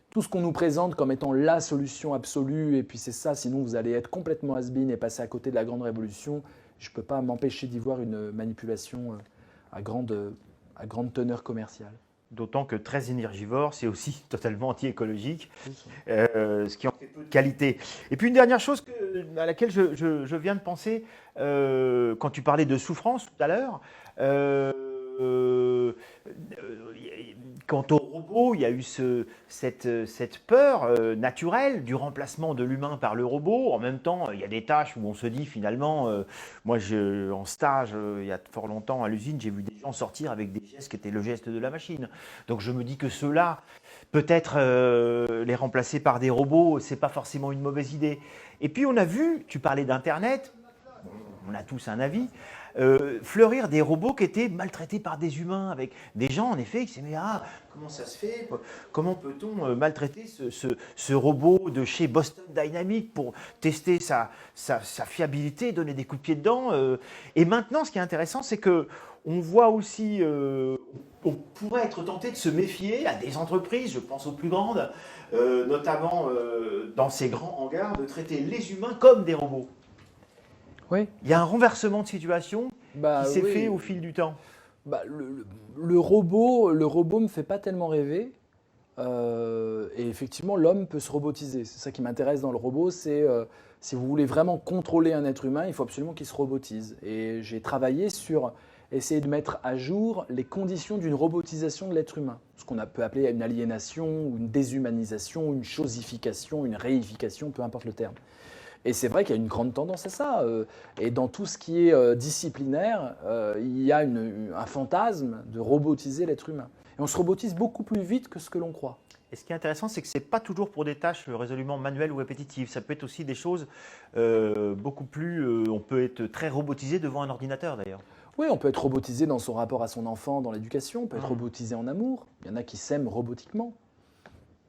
Tout ce qu'on nous présente comme étant la solution absolue, et puis c'est ça, sinon vous allez être complètement has-been et passer à côté de la grande révolution. Je ne peux pas m'empêcher d'y voir une manipulation à grande teneur commerciale. D'autant que très énergivore, c'est aussi totalement anti-écologique, ce qui en fait peu de qualité. Et puis une dernière chose à laquelle je viens de penser, quand tu parlais de souffrance tout à l'heure, quant au robot, il y a eu cette peur naturelle du remplacement de l'humain par le robot. En même temps, il y a des tâches où on se dit finalement, moi en stage, il y a fort longtemps à l'usine, j'ai vu des gens sortir avec des gestes qui étaient le geste de la machine. Donc je me dis que ceux-là, peut-être les remplacer par des robots, c'est pas forcément une mauvaise idée. Et puis on a vu, tu parlais d'Internet, on a tous un avis, fleurir des robots qui étaient maltraités par des humains, avec des gens en effet qui se disaient mais comment ça se fait? Comment peut-on maltraiter ce robot de chez Boston Dynamics pour tester sa fiabilité, donner des coups de pied dedans? Et maintenant, ce qui est intéressant, c'est que on voit aussi, on pourrait être tenté de se méfier à des entreprises, je pense aux plus grandes, notamment dans ces grands hangars, de traiter les humains comme des robots. Oui. Il y a un renversement de situation qui s'est oui. fait au fil du temps. Le robot ne me fait pas tellement rêver. Et effectivement, l'homme peut se robotiser. C'est ça qui m'intéresse dans le robot, c'est si vous voulez vraiment contrôler un être humain, il faut absolument qu'il se robotise. Et j'ai travaillé sur essayer de mettre à jour les conditions d'une robotisation de l'être humain. Ce qu'on peut appeler une aliénation, ou une déshumanisation, une chosification, une réification, peu importe le terme. Et c'est vrai qu'il y a une grande tendance à ça. Et dans tout ce qui est disciplinaire, il y a un fantasme de robotiser l'être humain. Et on se robotise beaucoup plus vite que ce que l'on croit. Et ce qui est intéressant, c'est que ce n'est pas toujours pour des tâches résolument manuelles ou répétitives. Ça peut être aussi des choses beaucoup plus... on peut être très robotisé devant un ordinateur d'ailleurs. Oui, on peut être robotisé dans son rapport à son enfant, dans l'éducation. On peut être robotisé en amour. Il y en a qui s'aiment robotiquement.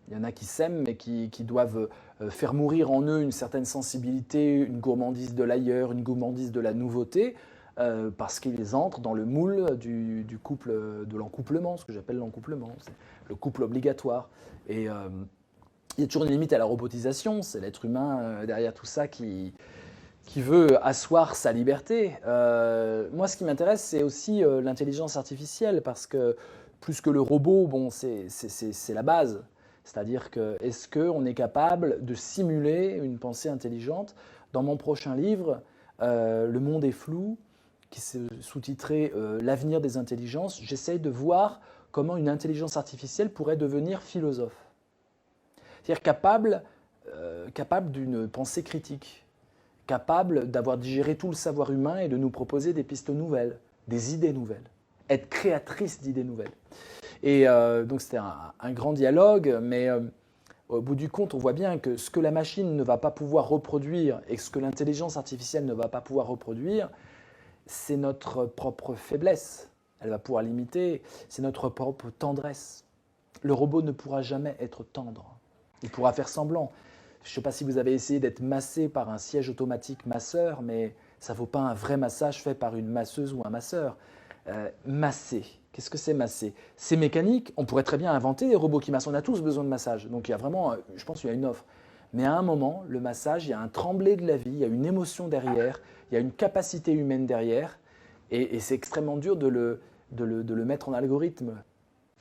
Il y en a qui s'aiment mais qui doivent faire mourir en eux une certaine sensibilité, une gourmandise de l'ailleurs, une gourmandise de la nouveauté, parce qu'ils entrent dans le moule du couple, de l'encouplement, ce que j'appelle l'encouplement, c'est le couple obligatoire. Et il y a toujours une limite à la robotisation, c'est l'être humain derrière tout ça qui veut asseoir sa liberté. Moi, ce qui m'intéresse, c'est aussi l'intelligence artificielle, parce que plus que le robot, bon, c'est la base. C'est-à-dire que est-ce qu'on est capable de simuler une pensée intelligente? Dans mon prochain livre, Le monde est flou, qui est sous-titré L'avenir des intelligences, j'essaye de voir comment une intelligence artificielle pourrait devenir philosophe. C'est-à-dire capable d'une pensée critique, capable d'avoir digéré tout le savoir humain et de nous proposer des pistes nouvelles, des idées nouvelles, être créatrice d'idées nouvelles. Et donc c'était un grand dialogue, mais au bout du compte, on voit bien que ce que la machine ne va pas pouvoir reproduire et ce que l'intelligence artificielle ne va pas pouvoir reproduire, c'est notre propre faiblesse. Elle va pouvoir l'imiter, c'est notre propre tendresse. Le robot ne pourra jamais être tendre. Il pourra faire semblant. Je ne sais pas si vous avez essayé d'être massé par un siège automatique masseur, mais ça ne vaut pas un vrai massage fait par une masseuse ou un masseur. Masser. Qu'est-ce que c'est masser? C'est mécanique. On pourrait très bien inventer des robots qui massent. On a tous besoin de massage. Donc il y a vraiment, je pense qu'il y a une offre. Mais à un moment, le massage, il y a un tremblé de la vie, il y a une émotion derrière, il y a une capacité humaine derrière. Et c'est extrêmement dur de le mettre en algorithme.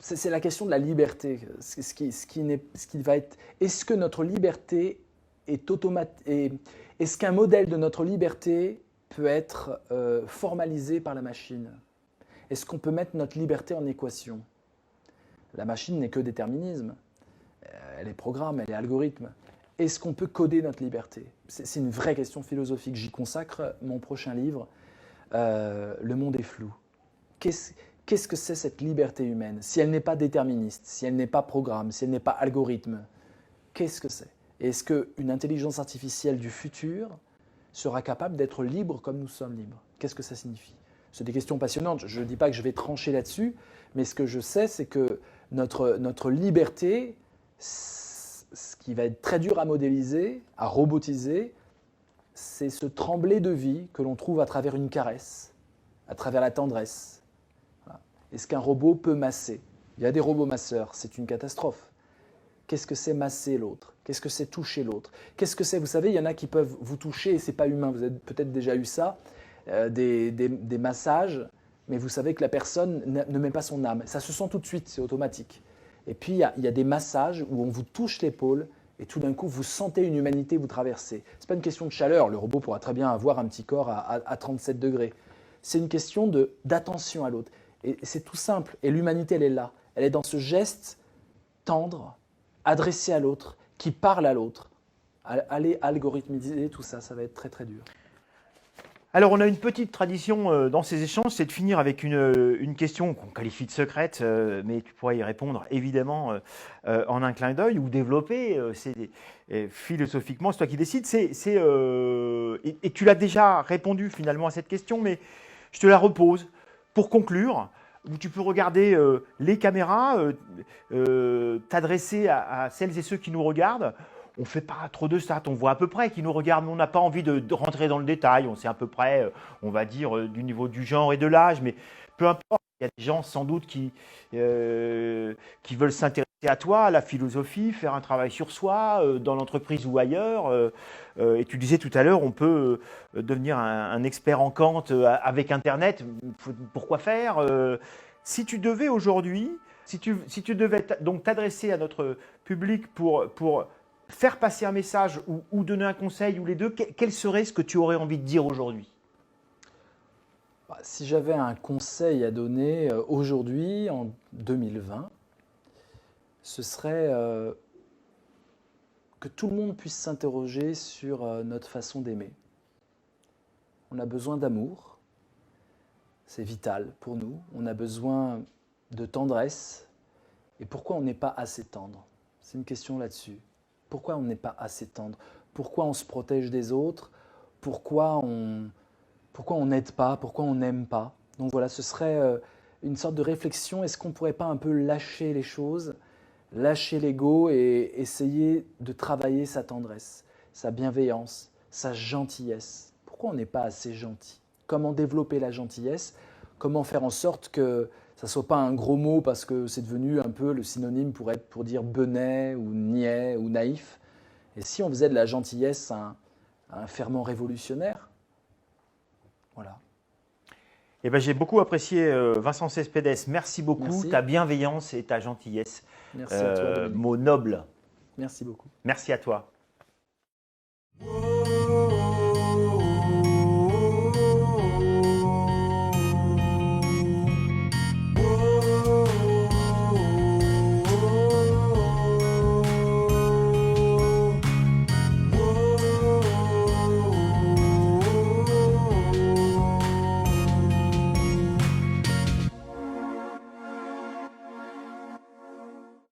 C'est la question de la liberté. Ce qui va être. Est-ce que notre liberté est automatique? Est-ce qu'un modèle de notre liberté peut être formalisé par la machine? Est-ce qu'on peut mettre notre liberté en équation? La machine n'est que déterminisme. Elle est programme, elle est algorithme. Est-ce qu'on peut coder notre liberté? C'est une vraie question philosophique. J'y consacre mon prochain livre, Le monde est flou. Qu'est-ce que c'est cette liberté humaine? Si elle n'est pas déterministe, si elle n'est pas programme, si elle n'est pas algorithme, qu'est-ce que c'est? Est-ce qu'une intelligence artificielle du futur sera capable d'être libre comme nous sommes libres? Qu'est-ce que ça signifie? C'est des questions passionnantes. Je ne dis pas que je vais trancher là-dessus, mais ce que je sais, c'est que notre liberté, ce qui va être très dur à modéliser, à robotiser, c'est ce tremblé de vie que l'on trouve à travers une caresse, à travers la tendresse. Voilà. Est-ce qu'un robot peut masser? Il y a des robots masseurs, c'est une catastrophe. Qu'est-ce que c'est masser l'autre? Qu'est-ce que c'est toucher l'autre? Qu'est-ce que c'est? Vous savez, il y en a qui peuvent vous toucher et ce n'est pas humain. Vous avez peut-être déjà eu ça. Des massages, mais vous savez que la personne ne met pas son âme. Ça se sent tout de suite, c'est automatique. Et puis, il y a des massages où on vous touche l'épaule et tout d'un coup, vous sentez une humanité vous traverser. Ce n'est pas une question de chaleur. Le robot pourra très bien avoir un petit corps à 37 degrés. C'est une question d'attention à l'autre. Et c'est tout simple. Et l'humanité, elle est là. Elle est dans ce geste tendre, adressé à l'autre, qui parle à l'autre. Aller algorithmiser tout ça, ça va être très très dur. Alors, on a une petite tradition dans ces échanges, c'est de finir avec une question qu'on qualifie de secrète, mais tu pourrais y répondre évidemment en un clin d'œil ou développer philosophiquement, c'est toi qui décides. Et tu l'as déjà répondu finalement à cette question, mais Je te la repose pour conclure, où tu peux regarder les caméras, t'adresser à celles et ceux qui nous regardent. On ne fait pas trop de stats, on voit à peu près qui nous regardent, mais on n'a pas envie de rentrer dans le détail. On sait à peu près, on va dire, du niveau du genre et de l'âge, mais peu importe. Il y a des gens sans doute qui veulent s'intéresser à toi, à la philosophie, faire un travail sur soi, dans l'entreprise ou ailleurs. Et tu disais tout à l'heure, on peut devenir un expert en Kant avec Internet. Pourquoi faire si tu devais aujourd'hui, si tu devais donc t'adresser à notre public pour faire passer un message ou donner un conseil ou les deux, quel serait ce que tu aurais envie de dire aujourd'hui? Si j'avais un conseil à donner aujourd'hui, en 2020, ce serait que tout le monde puisse s'interroger sur notre façon d'aimer. On a besoin d'amour, c'est vital pour nous. On a besoin de tendresse. Et pourquoi on n'est pas assez tendre? C'est une question là-dessus. Pourquoi on n'est pas assez tendre? Pourquoi on se protège des autres? Pourquoi on n'aide pas? Pourquoi on n'aime pas? Donc voilà, ce serait une sorte de réflexion. Est-ce qu'on ne pourrait pas un peu lâcher les choses, lâcher l'ego et essayer de travailler sa tendresse, sa bienveillance, sa gentillesse? Pourquoi on n'est pas assez gentil? Comment développer la gentillesse? Comment faire en sorte que ça ne soit pas un gros mot parce que c'est devenu un peu le synonyme pour dire benet ou niais ou naïf? Et si on faisait de la gentillesse un ferment révolutionnaire? Voilà. Eh ben, j'ai beaucoup apprécié Vincent Cespedes. Merci beaucoup. Merci. Ta bienveillance et ta gentillesse. Merci à toi, Dominique. Mot noble. Merci beaucoup. Merci à toi.